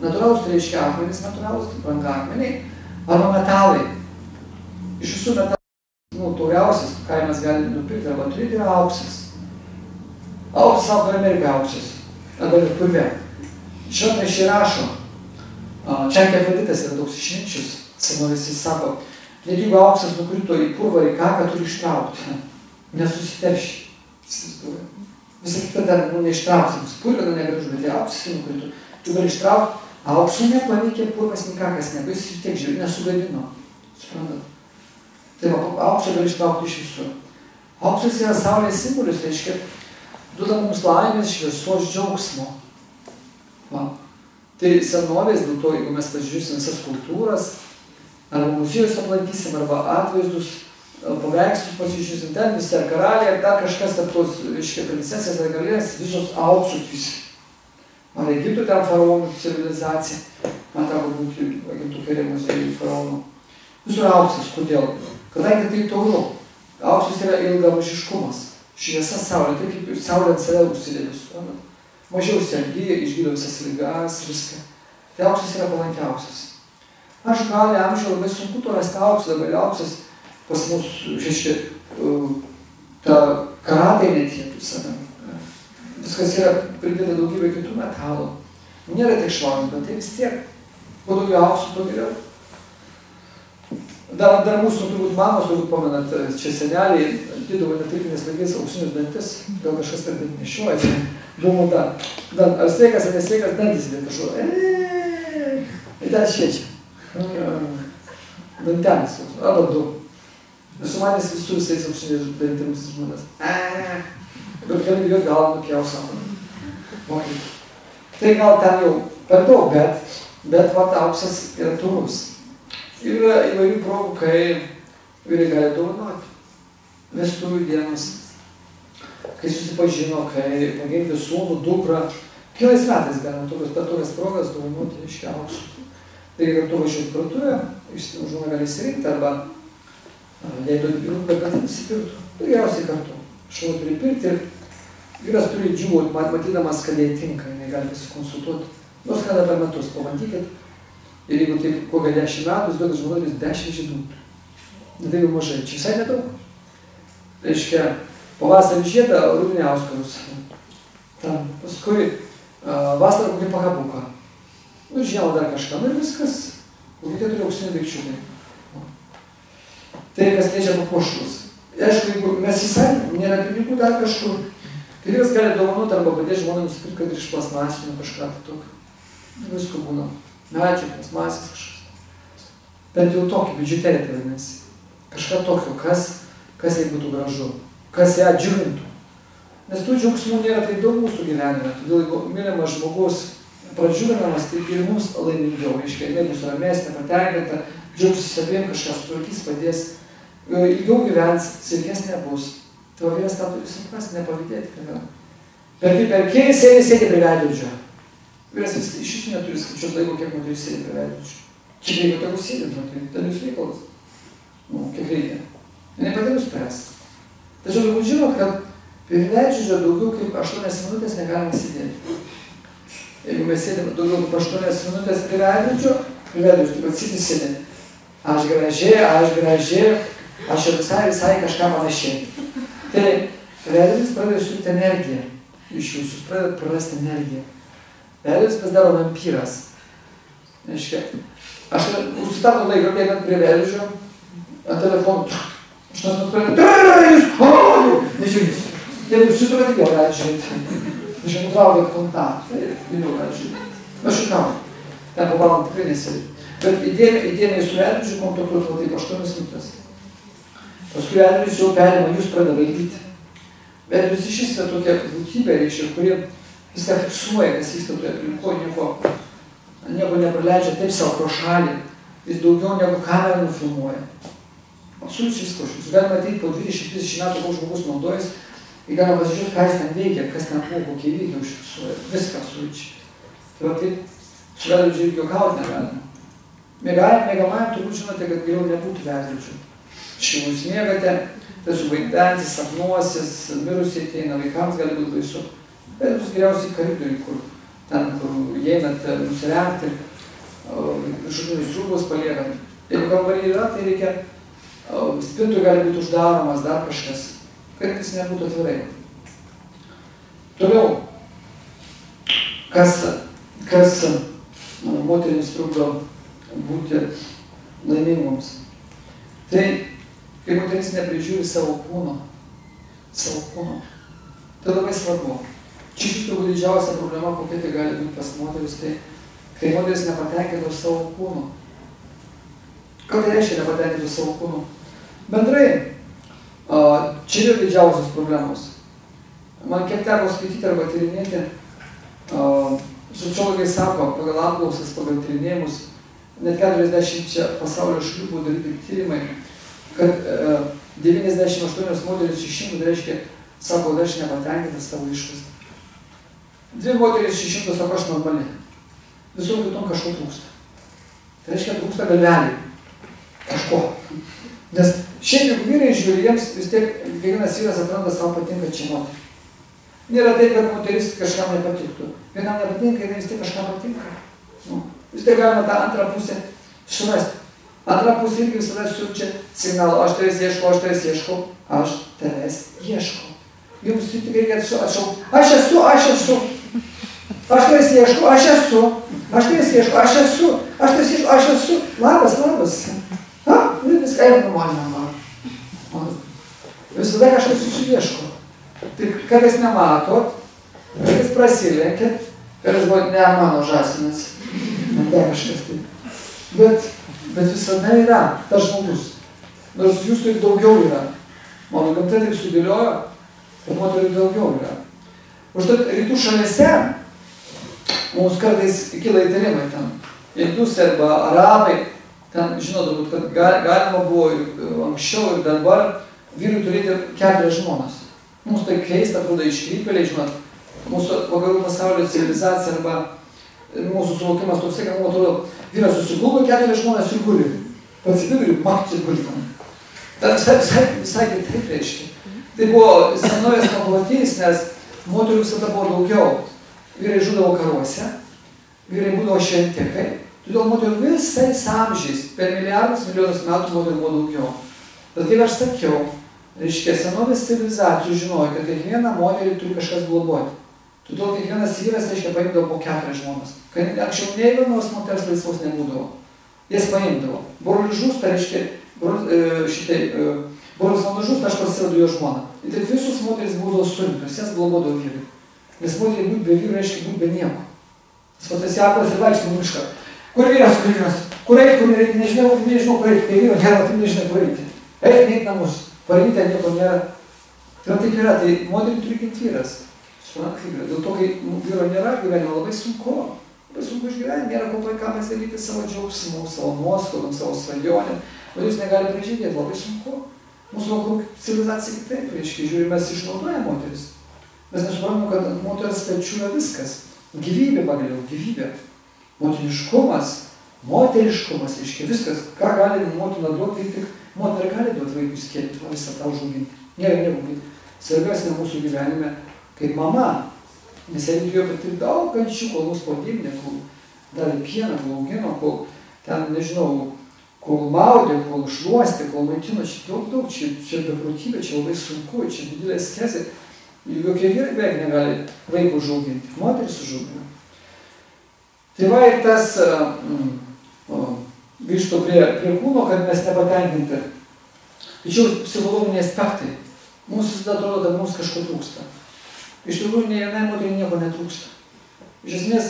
Natūralūs tai reiškia akmenys natūralūs, tai brangakmeniai, arba metalai. Iš visų metalų, tauriausias, ką mes galime nupirkti arba turėti, yra auksas. Auksas savo Amerikai auksas, arba ir purvė. Šventraščiai rašo, Čenkefaditas yra toks išminčius, senovės jis sako, net jeigu auksas nukrito į purvą ir kaką, turi ištraukti, nesusiterši. Visą kitą dar neištrauksim, purvė negražu, bet auksas nukrito. Tu gali ištraukti, auksų nepaveikė purvas, nei kakas negu, jis vis tiek žiūrė, nesugadino. Suprantat? Tai va, auksą gali ištraukti iš visur. Auksas yra saulės simbolis, reiškia, duoda mums laimės, šviesos, džiaugsmo. Va. Tai senovės, dėl to, jeigu mes pasižiūrėsim visas kultūras, arba muziejus aplankysim, arba atvaizdus, paveikslus pasižiūrėsim, ten visi ar karaliai, ar dar kažkas, ar tos, reiškia, princesės ar galės, visos auksų visi. Man Egiptų ten faraonų civilizacija, man teko būti Egiptų kare muziejų faraonų. Visur auksas, kodėl? Kadangi tai tauru. Auksas yra ilgaamžiškumas, šviesa saulė, tai kaip saulė ant save užsidėlė, suprantat? Mažiau sergyja, išgydo visas ligas, viską. Tai auksas yra palankiausias. Aš gali amžiuje labai sunku to rasti auksą, dabar auksas pas mus, reiškia, ta karatai netietų savim. Viskas yra pridėta daugybė kitų metalų. Nėra tik švarus, bet tai vis tiek. Kuo daugiau auksų, to geriau. Dar mūsų, turbūt mamos, turbūt pamenat, čia seneliai dėdavo netripinės laikais auksinius dantis, gal kažkas tarp nešioja. Buvo ar sveikas, ar nesveikas dantis, bet kažko, ir ten šviečia. Dantelis, arba du. Esu manęs visų visais auksiniais dantimis žmonės. Bet gali bijot galą nupjaus, sako. Tai gal ten jau per daug, bet vat auksas yra turus. Ir yra įvairių progų, kai vyrai gali dovanoti. Vestuvių dienos, kai susipažino, kai pagimdė sūnų, dukrą. Kiekvienais metais galima per tokias progas dovanoti reiškia auksų. Tai kartu važiuoti parduotuvę, žmona gali įsirinkti arba jei duoti pinigų, kad nusipirktų. Tai geriausiai kartu. Šuo turi pirkti ir vyras turi džiūvoti, matydamas, kad jai tinka, jinai gali pasikonsultuoti. Nors kada per metus, pabandykit. Ir jeigu taip kokią 10 metų, jūs duodat žmonėmis 10 žydų. Tai jau mažai, čia visai nedaug. Reiškia, pavasarį žiedą, rudenį auskarus. Paskui vasarą kokį pakabuką. Nu, žiemą dar kažką, nu ir viskas. Kokie 4 auksiniai daikčiukai. Tai kas liečia papuošalus. Aišku, jeigu mes visai nėra pinigų dar kažkur, tai vyras gali dovanoti arba padėti žmonai nusipirkti, kad ir iš plasmasinių kažką tai tokio. Visko būna. Medžiai, plasmasės kažkas. Bent jau tokį, biudžeterį tai vadinasi. Kažką tokio, kas jai būtų gražu, kas ją džiugintų. Nes tų džiaugsmų nėra taip daug mūsų gyvenime. Todėl, jeigu mylimas žmogus pradžiuginamas, tai ir mums laimingiau. Reiškia, jinai bus ramesnė, patenkinta, džiaugsis saviem, kažką sutvarkys, padės. Ilgiau gyvens, sveikesnė bus. Tavo vyras tą turi supras, nepavydėti, kad per kiek sėdi prie veidrodžio. Vyras iš jūsų neturi skaičiuoti laiko, kiek moteris sėdi prie veidrodžio. Čia reikia tegu sėdint, tai ten jūs reikalas. Nu, kiek reikia. Jinai pati nuspręs. Tačiau turbūt žinot, kad prie veidrodžio daugiau kaip 8 minutės negalima sėdėti. Jeigu mes sėdėme daugiau kaip 8 minutės prie veidrodžio, taip pat sėdė. Aš gražiai, aš ir visai kažką panašiai. Tai veidrodis pradeda siūlyti energiją. Iš jūsų pradeda prarasti energiją. Veidrodis pasidaro vampyras. Reiškia, aš užsitabau laiką bėgant prie veidrodžio, ant telefonų. Aš nusprendžiu, nežiūrės. Jeigu susitraukia, vėl gali žiūrėti. Aš jau nutraukėt kontaktą ir vėliau gali žiūrėti. Aš šitau. Ten pabalam tikrai nesėdė. Bet įdėmiai su veidrodžiu kontaktuoti taip 8 minutės. Paskui veidrodis jau perima, jūs pradeda valdyti. Veidrodis iš yra tokia būtybė, reiškia, kuri viską fiksuoja, kas vyksta toje aplinkoje, nieko nepraleidžia taip savo pro šalį. Jis daugiau negu kamerą nufilmuoja. Absoliučiai visko. Jūs galime ateiti po 20-30 metų, koks žmogus naudojas, ir galime pasižiūrėti, ką jis ten veikia, kas ten buvo, kokie įvykiai užfiksuoja. Viską absoliučiai. Tai va taip, su veidrodžiu irgi juokauti negalime. Miegamajam turbūt žinote, kad geriau nebūtų veidrodžių. Štai jūs miegate, tai suvaidinsis, sapnuosis, mirusiai ateina, vaikams gali būti baisu. Bet jūs geriausiai koridoriui, kur įeinate nusirengti, viršutinius rūbus paliekant. Jeigu kambarį yra, tai reikia, spintui gali būti uždaromas dar kažkas, kad jis nebūtų atvirai. Toliau, kas moterims trukdo būti laimingoms. Tai, kai moteris neprižiūri savo kūno, tai labai svarbu. Čia iš turbūt didžiausia problema, kokia tai gali būti pas moteris, tai kai moteris nepatenkintų savo kūno. Ką tai reiškia nepatenkintų savo kūno? Bendrai, čia yra didžiausios problemos. Man kiek teko skaityti arba tyrinėti, sociologai sako, pagal apklausas, pagal tyrinėjimus, net 40 pasaulio šalių buvo daryti tyrimai, kad 98 moteris iš 100 reiškia, sako, kad aš nepatenkintas savo išvaizdą. 2 moteris iš 100 sako, aš normali. Visom kitom kažko trūksta. Tai reiškia, trūksta galveliai. Kažko. Nes šiaip, jeigu vyrai žiūri, jiems vis tiek kiekvienas vyras atranda savo patinkančią moterį. Nėra taip, kad moteris kažkam nepatiktų. Vienam nepatinka, jinai vis tiek kažkam patinka. Vis tiek galima tą antrą pusę surasti. Antrą pusę irgi visada siunčia signalą, aš tavęs ieškau. Jums tik reikia atšaukti, aš esu. Aš tavęs ieškau. Labas. Viską eina nuomonę. Visada kažkas susiieško. Tai kartais nematot, kartais prasilenkėt, kartais buvo ne mano žąsinas, ne kažkas tai. Bet visada yra tas žmogus. Nors jūsų ir daugiau yra. Mano gamta taip sudėliojo, ir moterių daugiau yra. Užtat rytų šalyse mums kartais kyla įtarimai ten, indusai arba arabai, ten žinot turbūt, kad galima buvo anksčiau ir dabar vyrui turėti 4 žmonas. Mums tai keista, atrodo iškrypėliai, žinot, mūsų vakarų pasaulio civilizacija arba mūsų suvokimas toksai, kad mums atrodo, vyras susiguldo 4 žmonas ir guli. Pats vidurį, makt ir guli tam. Tai visai kitaip reiškia. Tai buvo senovės paplotys, nes moterių visada buvo daugiau. Vyrai žūdavo karuose, vyrai būdavo šventikai. Todėl moterių visais amžiais, per milijardus, milijonus metų moterių buvo daugiau. Bet kaip aš sakiau, reiškia, senovės civilizacijų žinojo, kad kiekvieną moterį turi kažkas globoti. Todėl kiekvienas vyras, reiškia, paimdavo po 4 žmonas. Kad anksčiau nei vienos moters laisvos nebūdavo. Jas paimdavo. Brolis žūsta, reiškia, brolis mano žūsta, aš prasivedu jo žmoną. Ir taip visus moteris būdavo suimtos, jas globodavo vyrai. Nes moteriai būti be vyrų, reiškia, būti be nieko. Tas Jakovas ir vaikšto mišką. Kur vyras, kur vyras? Kur eiti, kur nereikia, nežinau, kur eiti. Kai vyro nėra, tai nežinai, kur eiti. Eiti namus, parytę nieko nėra. Tai taip yra, tai moteriai turi ginti vyras. Dėl to, kai vyro nėra, gyvenime labai sunku. Labai sunku išgyventi, nėra ko ką pasidaryti savo džiaugsmu, savo nuoskaudom, savo svajonėm. O jūs negali pražydėti, labai sunku. Mūsų vakarų civilizacija kitaip, reiškia, žiūrime, mes išnaudojame moteris. Mes nesuprantame, kad ant moters pečių yra viskas. Gyvybė pagaliau, gyvybė. Moteriškumas, reiškia, viskas. Ką gali motina duoti, tai tik motina gali duoti vaikus kėlti, visą tą užauginti. Nieko. Svarbiausia mūsų gyvenime kaip mama. Nes jie reikėjo patirti daug kančių, kol mus pagimdė, kol davė pieną, kol augino, kol ten, nežinau, kol maudė, kol šluostė, kol maitino. Čia daug, čia beprotybė, čia labai sunku, čia didelė askezė. Jokie vyrai beveik negali vaikų užauginti, moteris užaugina. Tai va ir tas, grįžtu prie kūno, kad mes nepatenkinti. Tačiau psichologiniai aspektai. Mums visada atrodo, kad mums kažko trūksta. Iš tikrųjų, nei vienai moteriai nieko netrūksta. Iš esmės,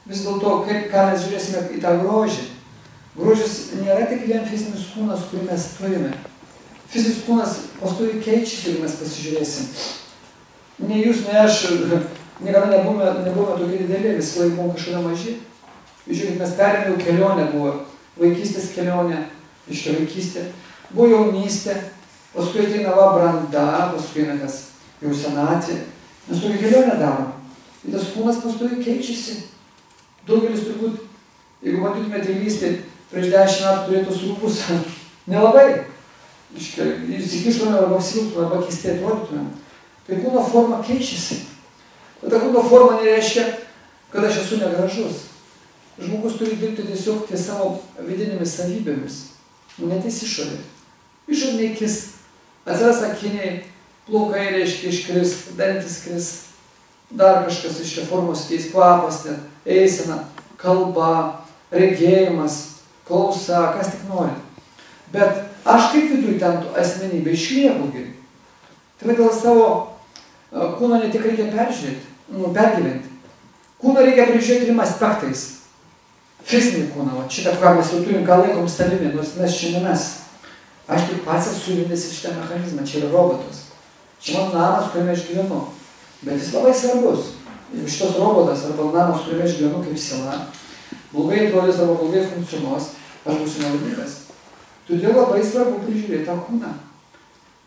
vis dėlto, ką mes žiūrėsime į tą grožį. Grožis nėra tik vien fizinis kūnas, kurį mes turime. Fizinis kūnas pastoviai keičiasi, jeigu mes pasižiūrėsim. Nei jūs, nei aš niekada nebuvome tokie dideli, visi laikai buvom kažkada maži. Žiūrėkit, mes perėmėm kelionę, buvo vaikystės kelionė, iškia vaikystė, buvo jaunystė, paskui ateina branda, paskui eina kas jau senatvė. Mes tokią kelionę darom. Ir tas kūnas pastoviai keičiasi. Daugelis turbūt, jeigu matytumėte lystį, prieš 10 metų turėtos rūbus, nelabai. Įsikištume arba apsilgtume, arba keistai atrodytume. Tai kūno forma keičiasi. Bet ta kūno forma nereiškia, kad aš esu negražus. Žmogus turi dirbti tiesiog ties savo vidinėmis savybėmis. Ne ties išorė. Išorė kis. Atsiras akiniai, plaukai reiškia iškris, dantis kris, dar kažkas iš formos keis, kvapas, eisena, kalba, regėjimas, klausa, kas tik nori. Bet aš kaip vidui ten asmenybę išlieku. Tai dėl savo kūno ne tik reikia pergyventi. Kūną reikia prižiūrėti 3 aspektais. Fizinį kūną, šitą, ką mes jau turim, ką laikom savimi, nors mes čia ne mes. Aš tik pats esu įlindęs į šitą mechanizmą, čia yra robotas. Čia mano namas, kuriame aš gyvenu. Bet jis labai svarbus. Jeigu šitas robotas arba namas, kuriame aš gyvenu kaip siela, blogai atrodys arba blogai funkcionuos, aš būsiu nelaimingas. Todėl labai svarbu prižiūrėti tą kūną.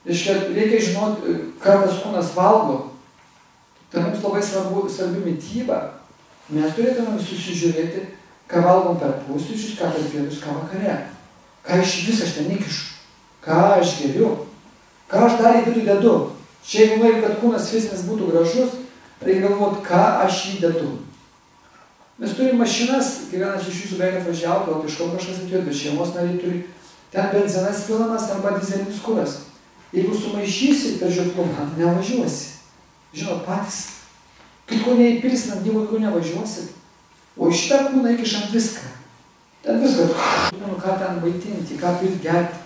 Reikia žinoti, ką tas kūnas valgo. Tai mums labai svarbi mityba. Mes turėtume susižiūrėti, ką valgom per pusryčius, ką per pietus, ką vakare. Ką iš vis aš ten įkišu. Ką aš geriu. Ką aš dar į vidų dedu. Čia jeigu nori, kad kūnas fizinis būtų gražus, reikia galvoti, ką aš jį dedu. Mes turim mašinas, kiekvienas iš jūsų beveik atvažiavo, gal iš kažkas atėjo, bet šeimos nariai turi ten benzinas pilamas arba dizelinis kuras. Jeigu sumaišysi per žioplumą, nevažiuosi. Žinot, patys. Kitko neįpilsinant, nieko nevažiuosi. O iš šitą kūną įkišam viską. Ten viską. Ką ten maitinti, ką pirti gerti.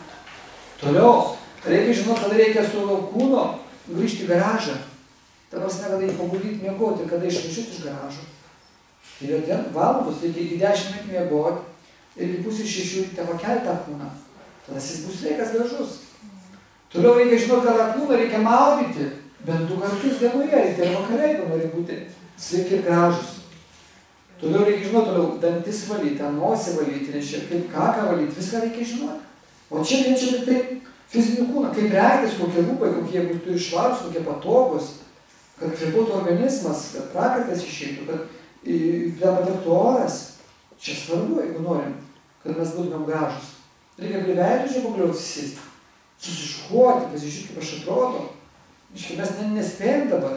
Toliau, reikia žinoti, kada reikia su kūno grįžti į garažą. Ta prasme, kada jį pagulyti miegoti, kada išvažiuoti iš garažo. Tai jau ten valandos, reikia iki 10 metų miegoti ir iki 5:30 reikia pakelti tą kūną. Tada jis bus sveikas gražus. Toliau reikia žinoti, kad tą kūną reikia maudyti bent 2 kartus dienoje, ryte ir vakare, jeigu nori būti sveiki ir gražus. Todėl reikia žinoti toliau dantis valyti, nosį valyti, reiškia, kaip kaką valyti, viską reikia žinoti. O čia liečia tik tai fizinį kūną, kaip reikės, kokie rūpai, kokie jeigu turi švarus, kokie patogus, kad kvėpuotų organizmas, kad prakaitas išeitų, kad patektų oras. Čia svarbu, jeigu norim, kad mes būtumėm gražus. Reikia prie veidrodžio pagaliau atsisėsti, susišukuoti, pasižiūrėti, kaip aš atrodo. Iškai mes nespėjom dabar.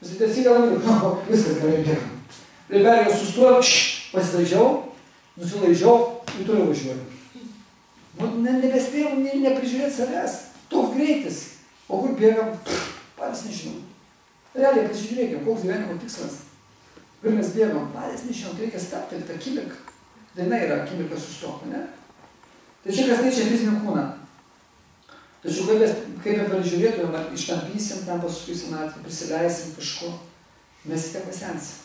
Atsigalam ir viskas gerai bėgam. Prie veidrodžio sustoju, pasilaižiau, nusilaižiau ir toliau važiuoju. Nebespėjom neprižiūrėti savęs. Toks greitis. O kur bėgam, patys nežinau. Realiai pasižiūrėkim, koks gyvenimo tikslas. Kur mes bėgam, patys nežinau, tai reikia stabtelti akimirką. Daina yra akimirka sustok, ne? Tai čia kas liečia fizinį kūną. Tačiau kaip prižiūrėtumėm, ištampysim tam paskui senatvę, prisileisim kažko, mes tiek pasensim.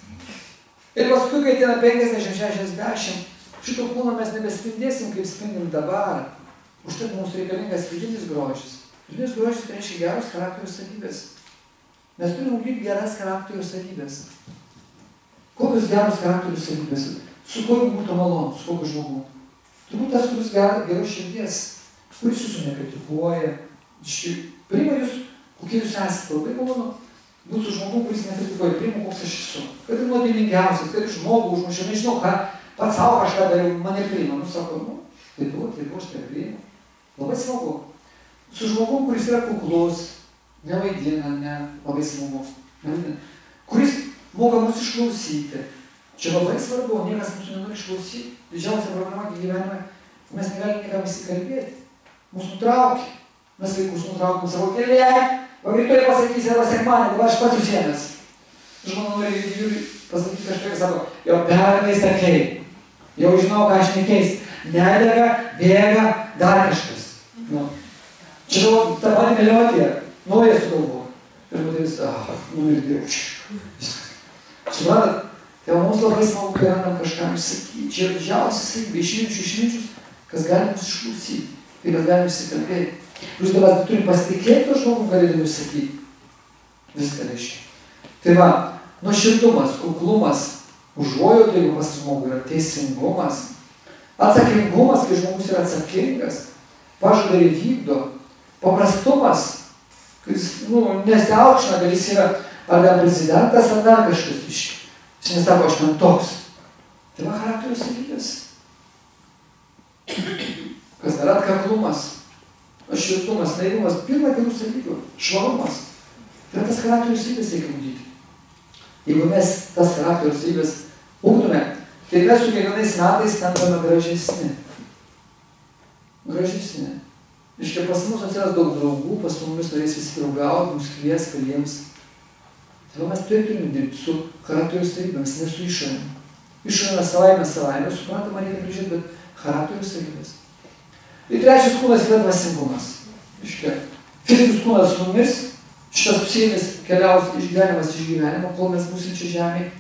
Ir paskui, kai ateina 50-60, šito kūno mes nebespindėsim, kaip spindim dabar. Užtat mums reikalingas vidinis grožis. Vidinis grožis tai reiškia geros charakterio savybės. Mes turime ugdyti geras charakterio savybės. Kokios geros charakterio savybės? Su kokiu būtų malonu, su kokiu žmogu? Turbūt tas, kuris geros širdies, kuris jūsų nekritikuoja, priima jūs, kokie jūs esate, labai malonu. Būtų žmogų, kuris nekritikuoja, priima, koks aš esu. Kad ir nuodėmingiausias, kad ir žmogų užmušė, nežinau ką, pats savo kažką dariau, mane priima. Sako, taip, aš tai priimu. Labai smagu. Su žmogum, kuris yra kuklus, nevaidina, labai smagu. Kuris moka mus išklausyti. Čia labai svarbu, niekas mūsų nenori išklausyti. Didžiausia problema gyvenime, mes negalime niekam įsikalbėti. Mūsų nutraukia. Mes vaikus nutraukim savo kelyje. O rytoj pasakysi, arba sekmanį, dabar aš pats užėmęs. Žmona nori Jūriui pasakyti kažką ir sako, jau pernai sakei, jau žinau, ką aš nekeis. Nedega, bėga, dar kažkas. Čia tavo tą patį melodiją, naują sugalvo. Ir moteris, numirdėjau. Suprantat, tai mums labai smagu, kai randam kažkam išsakyti. Čia yra didžiausias savybė, išminčius, kas gali mus išklausyti, kai mes galim išsikalbėti. Jūs dabar turim pasitikėti to žmogų, galėdami sakyti. Viską reiškia. Tai va, nuoširdumas, kuklumas, užuojauta, jeigu pas žmogų yra teisingumas, atsakingumas, kai žmogus yra atsakingas, pažada ir vykdo, paprastumas, kai jis, nesiaukština, kad jis yra ar dar prezidentas, ar dar kažkas iški. Jis nesako, aš ten toks. Tai va, charakterio savybės. Kas dar atkaklumas, šiltumas, naivumas, pilna gerų savybių, švarumas. Tai tas charakterio savybės reikia ugdyti. Jeigu mes tas charakterio savybės ugdome, tai mes su kiekvienais metais tampame gražesni. Gražesni. Iškia, pas mus atsiras daug draugų, pas mumis norės visi draugauti, mus kvies, kad jiems. Tai mes turime dirbti su charakterio savybėmis, ne su išorėm. Išorėm savaime, suprantama, reikia prižiūrėti, bet charakterio savybės. Ir trečias kūnas yra dvasingumas. Iškia, fizinis kūnas numirs, šitas psichinis keliaus išgyvenimas iš gyvenimo, kol mes būsim čia žemėje.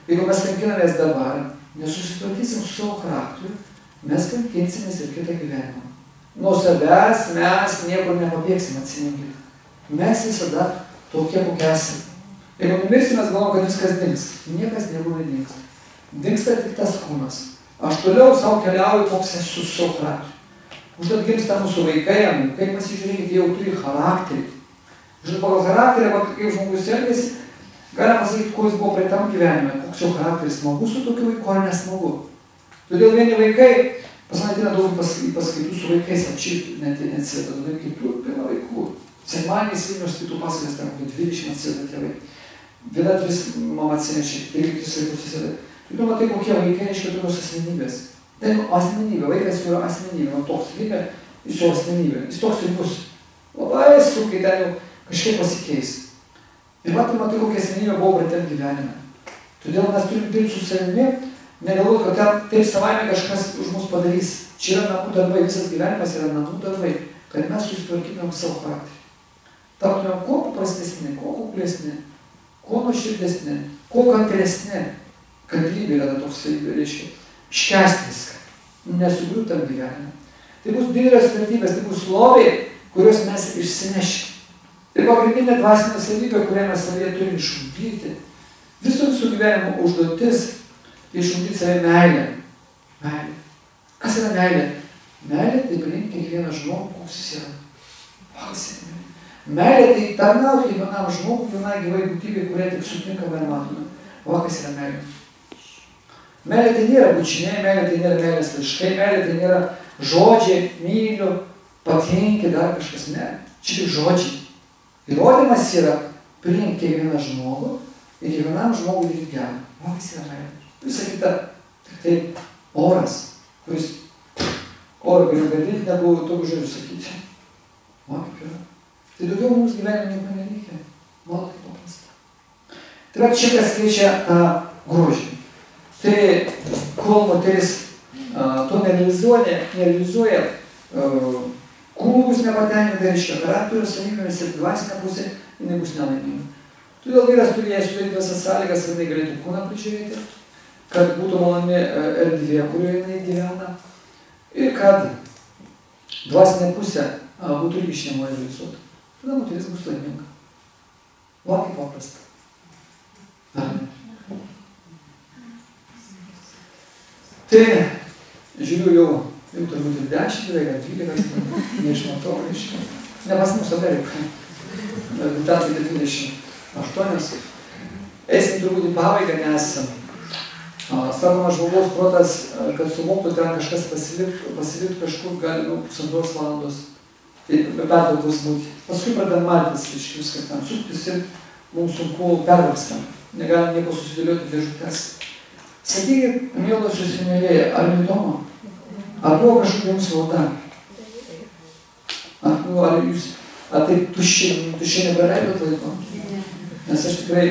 Jeigu mes kankinamės dabar, nesusitvarkysim su savo charakteriu, mes kankinsimės ir kitą gyvenimą. Nuo savęs mes niekur nepabėgsim, atsiminkit. Mes visada tokie, kokie esame. Jeigu numirsim, mes galvom, kad viskas dings. Niekas nebūna dings. Dingsta tik tas kūnas. Aš toliau savo keliauju, koks esu su savo charakteriu. Užtat gimsta mūsų vaikai, kaip pasižiūrėkit, jie jau turi charakterį. Žinot, pagal charakterį, kaip žmogus elgėsi, galima pasakyti, ko jis buvo praeitam gyvenime, koks jo charakteris smagu su tokiu vaiku ar nesmagu. Todėl vieni vaikai, pas man ateina daug paskaitų su vaikais, apčiai neatsėda, daug kitų pilna vaikų. Sekmadieniais Vilniaus kitų paskaitas, ten 20 atsėda tėvai. Viena 3 mama atsinešė, 3 vaikus atsėda. Tu matai, kokie vaikai reiškia tokios asmenybės. Tai asmenybė, vaikas jau yra asmenybė, toks lygė, jis jau asmenybė, jis toks ir bus. Labai sunkiai ten jau kažkiek pasikeis. Ir matai, kokia asmenybė buvo praeitam gyvenime. Todėl mes turim dirbti su savimi, negalvoti, kad ten taip savaime kažkas už mus padarys. Čia yra namų darbai, visas gyvenimas yra namų darbai, kad mes susitvarkytumėm savo charakterį. Taptumėm kuo paprastesni, kuo kuklesni, kuo nuoširdesni, kuo kantresni. Kantrybė yra toks savybė, reiškia. Iškęsti viską, nesugriūtam gyvenime. Tai bus didelės vertybės, tai bus lobiai, kuriuos mes išsinešim. Tai pagrindinė dvasinė savybė, kurią mes savyje turime išugdyti. Visų gyvenimo užduotis tai išugdyti save meilę. Meilė. Kas yra meilė? Meilė tai priimti kiekvieną žmogų, koks jis yra. Meilė tai tarnauti kiekvienam žmogui, vienai gyvai būtybei, kurią tik sutinkame ir matome. O kas yra meilė? Meilė tai nėra bučiniai, meilė tai nėra meilės laiškai, meilė tai nėra žodžiai, myliu, patinki, dar kažkas, ne. Čia tik žodžiai. Įrodymas yra priimti kiekvieną žmogų ir kiekvienam žmogui daryti gerą. O kas yra meilė? Visa kita, tik tai oras, kuris orą galiu gadinti, negu tokių žodžių sakyti. O kaip yra? Tai daugiau mums gyvenime nieko nereikia. Mano kaip paprasta. Tai va čia kas keičia tą grožį. Tai kol moteris to nerealizuoja, kūnų bus nepatenkinta, reiškia charakterio savybėmis ir dvasinė pusė, jinai bus nelaiminga. Todėl vyras turi jai sudaryti visas sąlygas, kad jinai galėtų kūną prižiūrėti, kad būtų maloni erdvė, kurioje jinai gyvena, ir kad dvasinė pusė būtų irgi šeimoje realizuota. Tada moteris bus laiminga. Labai paprasta. Tai, žiūriu, jau turbūt ir 10, beveik 12, neišmatau, reiškia. Ne pas mus Amerikoje. Ten tai 28. Eisim turbūt į pabaigą, nes sakoma, žmogaus protas, kad suvoktų ten kažkas pasiliktų kažkur, gali 1,5 valandos. Tai pertraukos būti. Paskui pradedam maltis, reiškia, viskas ten suktis ir mums sunku pervarstam. Negalim nieko susidėlioti dėžutės. Sakykit, mielosios ir mėlėjai, ar įdomu? Ar buvo kažkokia jums valda? Ar jūs, ar taip tuščiai nepraleidot laiko? Nes aš tikrai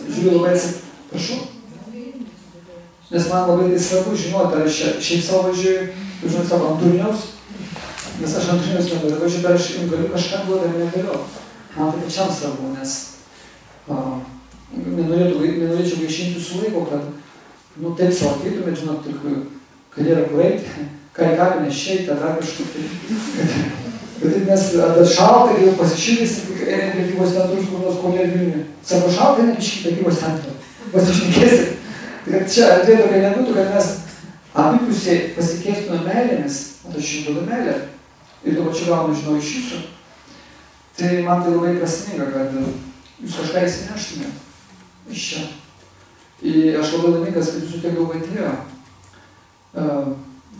žiūriu labai prašau. Nes man labai tai svarbu žinoti, ar aš šiaip savo važiuoju, žinot savo ant turiniaus, nes aš ant turiniaus negaliu važiuoti, ar aš jums galiu kažką duoti, ar negaliu. Man tai pačiam svarbu, nes nenorėčiau gaišinti su laiko, kad taip savo ateitumėt, žinot, kad yra kur eiti, ką į kapinę išeiti, ar kažkur tai. Nes šalta, kai jau pasišildysi, einant prekybos centrus, kur nors Kaune ir Vilniuje. Sako, šalta, nebiškit prekybos centrą. Pasišnekėsit. Tai kad čia atveju tokia nebūtų, kad mes abipusiai pasikeistume meilėmis, aš jums duodu meilę, ir to pačiu gaunu, žinau, iš jūsų. Tai man tai labai prasminga, kad jūs kažką įsineštumėt iš čia. Ir aš labai laimingas, kad jūsų tiek daug atėjo.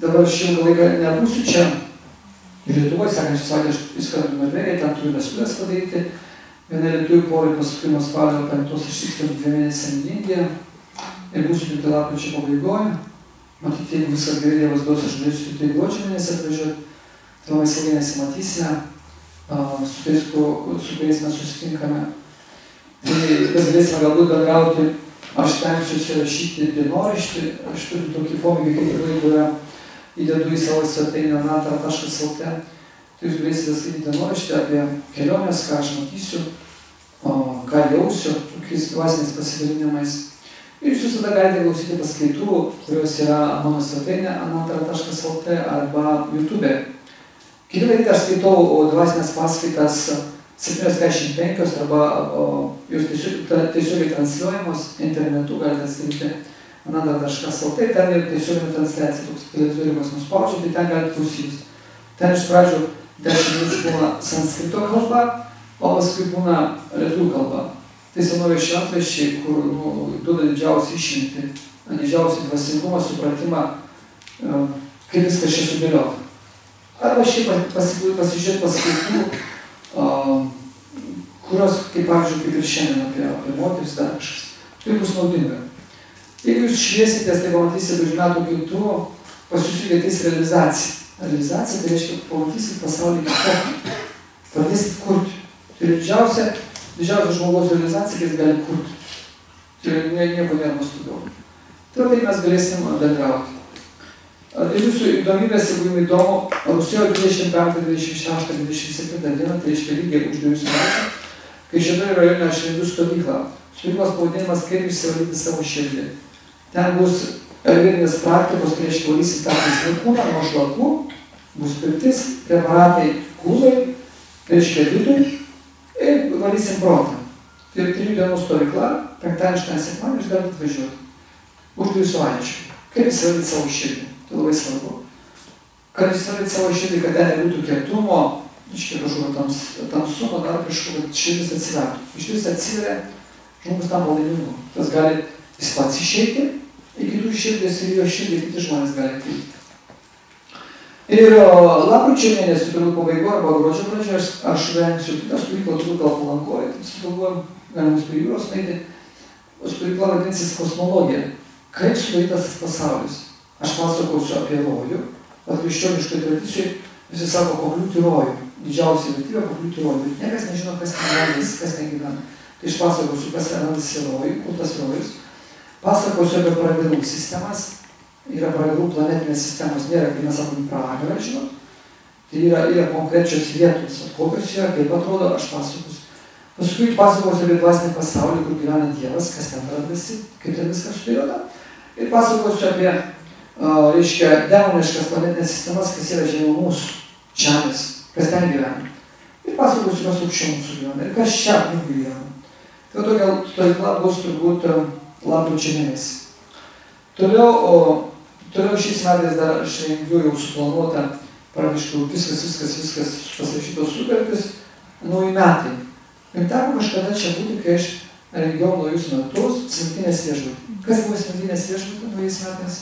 Dabar aš ilgą laiką nebūsiu čia. Ir Lietuvoje, sekančią savaitę, aš įskrendu Norvegiją, ten turiu vestuvės padaryti. Viena lietuvių porai paskui nuo spalio 5 aš įskrendu 2 mėnesiam į Indiją. Ir būsiu tik lapkričio pabaigoje. Matyt, jeigu viskas gerai Dievas duos, aš galėsiu tik gruodžio mėnesį atvažiuoti. Tai mes ilgai nesimatysime, su kuriais mes susitinkame. Tai kas galėsime galbūt bendrauti, aš stengsiuosi rašyti dienoraštį. Aš turiu tokį pomėgį, kaip ir laiko įdedu į savo svetainę natra.lt. Tai jūs galėsite skaityti dienoraštį apie kelionės, ką aš matysiu, ką jausiu, tokiais dvasiniais pasidalinimais. Ir jūs visada galite klausyti paskaitų, kurios yra mano svetainė natra.lt arba YouTube. Kitą daryti aš skaitau dvasinės paskaitas 7.45 arba jūs tiesiogiai transliuojamos internetu, galite skaityti natra.lt, ten yra tiesioginė transliacija, toks televizoriukas nuspaudžia, tai ten galite klausytis. Ten iš pradžių 10 minučių būna sanskrito kalba, o paskui būna lietuvių kalba. Tai senoviai šventraščiai, kur duoda didžiausią išmintį, didžiausią dvasingumą, supratimą, kaip viskas čia sudėliota. Arba šiaip pasižiūrėti paskaitų, kurios, kaip pavyzdžiui, kaip ir šiandien apie moteris, dar kažkas. Tai bus naudinga. Jeigu jūs šviesitės, tai pamatysite už metų kitų, pas jūs ateis realizacija. Realizacija tai reiškia, pamatysit pasaulį kitokį. Pradėsit kurti. Tai didžiausia žmogaus realizacija, kai jis gali kurti. Tai nieko nėra nuostabiau. Tai taip mes galėsim bendrauti. Ir jūsų įdomybės, jeigu jums įdomu, rugsėjo 25, 26, 27 dieną, tai reiškia lygiai už 2 metų, kai Šėtorio rajone aš vedu stovyklą. Stovyklos pavadinimas kaip išsivalyti savo širdį. Ten bus ayurvedinės praktikos, tai reiškia valysit tą fizinį kūną nuo šlakų, bus pirtis, preparatai kūnai, tai reiškia vidui, ir valysim protą. Tai 3 dienų stovykla, 5-6 sekmadienį jūs galite važiuoti. Už 2 savaičių. Kaip įsivalyti savo širdį? Tai labai svarbu. Kad įsivalyti savo širdį, kad ten nebūtų kietumo, iškia kažkokio tamsumo, dar kažkokio, kad širdis atsivertų. Širdis atsiveria, žmogus tampa laimingu. Tas gali jis pats išeiti į kitų širdis ir jo širdį kiti žmonės gali ateiti. Ir lapkričio mėnesį, turbūt pabaigoje arba gruodžio pradžioje, aš rengsiu kitą stovyklą, turbūt gal Palankoje, sugalvojom, galime prie jūros nueiti. Stovykla vadinsis kosmologija. Kaip sudarytas tas pasaulis? Aš pasakosiu apie rojų. Krikščioniškai tradicijai visi sako pakliūti rojų. Didžiausia vertybė pakliūti rojų. Bet niekas nežino, kas ten randasi, kas ten gyvena. Tai aš pasakosiu, kas randasi rojų, kur tas rojus. Pasakosiu apie pragarų sistemas. Yra pragarų planetinės sistemos, nėra, kai mes sakom pragarą, žinot. Tai yra konkrečios vietos, kokios yra, kaip atrodo, aš pasakosiu. Paskui pasakosiu apie dvasinį pasaulį, kur gyvena Dievas, kas ten randasi, kaip ten viskas sudėliota. Ir pasakosiu apie, reiškia, demoniškas planetinės sistemas, kas yra žemiau mūsų, žemės, kas ten gyvena. Ir pasakosiu, kas aukščiau mūsų gyvena ir kas čia aplink gyvena. Tai tokia stovykla bus turbūt lapkričio mėnesį. Toliau šiais metais dar aš rengiu jau suplanuotą, praktiškai viskas pasirašytos sutartis, nauji metai. Ir teko kažkada čia būti, kai aš rengiau naujus metus Smiltynės viešbutį. Kas buvo Smiltynės viešbutį naujais metais?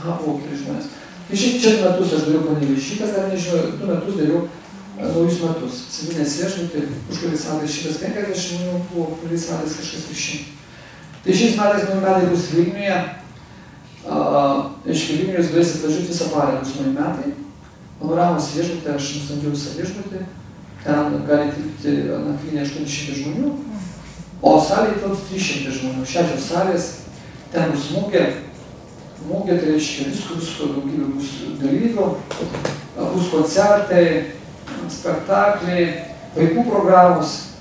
Aha, buvo keli žmonės. Tai šiais 4 metus aš dariau Panevėžy, kas dar nežinau, 2 metus dariau naujus metus. Smiltynės viešbutį, už kuriais metais 150 žmonių buvo, kuriais metais kažkas virš 100. Tai šiais metais nauji metai bus Vilniuje. Iš Vilniuje jūs galėsit važiuoti visą parą, bus nauji metai. Panoramos viešbutį, aš nusamdžiau visą viešbutį. Ten gali tilpti nakvynė 800 žmonių, o salėje tilps 300 žmonių. 6 salės, ten bus mugė, tai reiškia visko, daugybė bus dalyvių, bus koncertai, spektakliai, vaikų programos,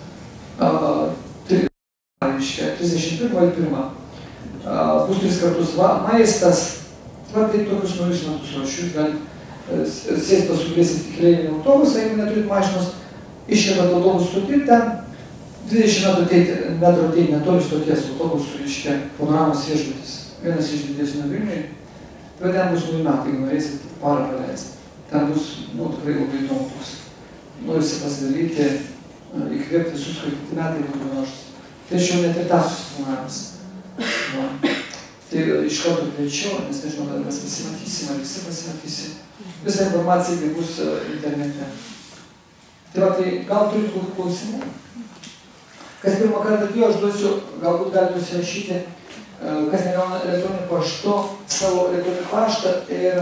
31.1. Bus 3 kartus maistas, tai tokius naujus metus ruošiu, jūs galite sėsti paskubėsit į keleivinį autobusą, jeigu neturit mašinos, iškėpat autobusų stotį, ten 20 metrų ateiti netoli stoties autobusų, reiškia Panoramos viešbutis, vienas iš didesnių Vilniuje. Tai ten bus nauji metai, jeigu norėsit parą praleisti. Ten bus, tikrai labai įdomu bus. Norisi pasidalyti, įkvėpti visus, kai kiti metai būtų panašus. Tai aš jau net ir tą susiplanavimas. Tai iš karto kviečiu, nes nežinau, kad mes pasimatysim, ar visi pasimatysim. Visa informacija tai bus internete. Tai gal turit kokių klausimų? Kas pirmą kartą atėjo, aš duosiu, galbūt galite užsirašyti, kas negauna elektroninį paštu, savo elektroninį paštą ir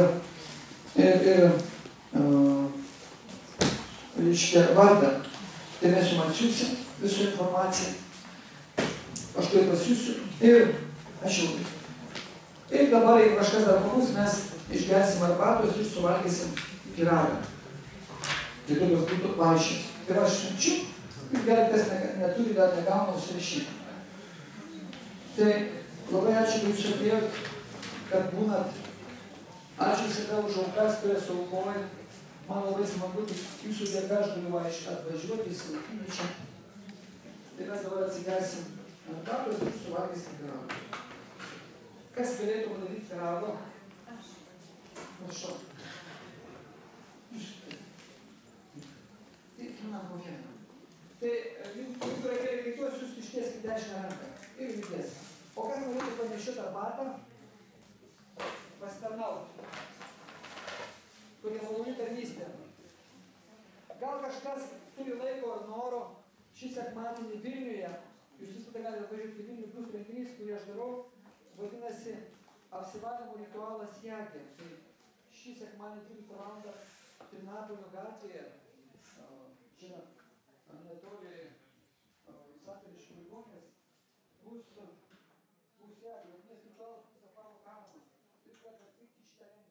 reiškia vardą. Tai mes jums atsiųsim visų informaciją. Aš tai pasiūsiu ir aš jau. Ir dabar, jeigu kažkas dar pabus, mes išgersim arbatos ir suvalgysim pyragą. Tai tokios būtų vaišės. Ir aš siunčiu, ir gali kas neturi, dar negauna užsirašyti. Tai labai ačiū, kad jūs atėjot, kad būnat. Ačiū visada už aukas, kurias aukojat. Man labai smagu, kad jūsų dėka aš galiu atvažiuoti, įsilaikyti čia. Tai mes dabar atsigersim arbatos ir suvalgysim pyragą. Kas galėtų padaryti pyrago? Prašau. Tai jeigu reikėtų jūs ištieskite dešinę ranką ir judės. O kas norėtų panešioti arbatą? Pasitarnauti. Kurie maloni tarnystė. Gal kažkas turi laiko ir noro šį sekmadienį Vilniuje. Jūs visada galite važiuoti į Vilnių, bus renginys, kurį aš darau. Vadinasi, apsivalymo ritualas Jagė. Tai šį sekmadienį 13 valandą Trinapolio gatvėje, žinot, netoli Santariškių ligoninės, bus Jagė. Vadinasi, ritualas bus apvalo kamanas. Taip kad atvykti šitą renginį.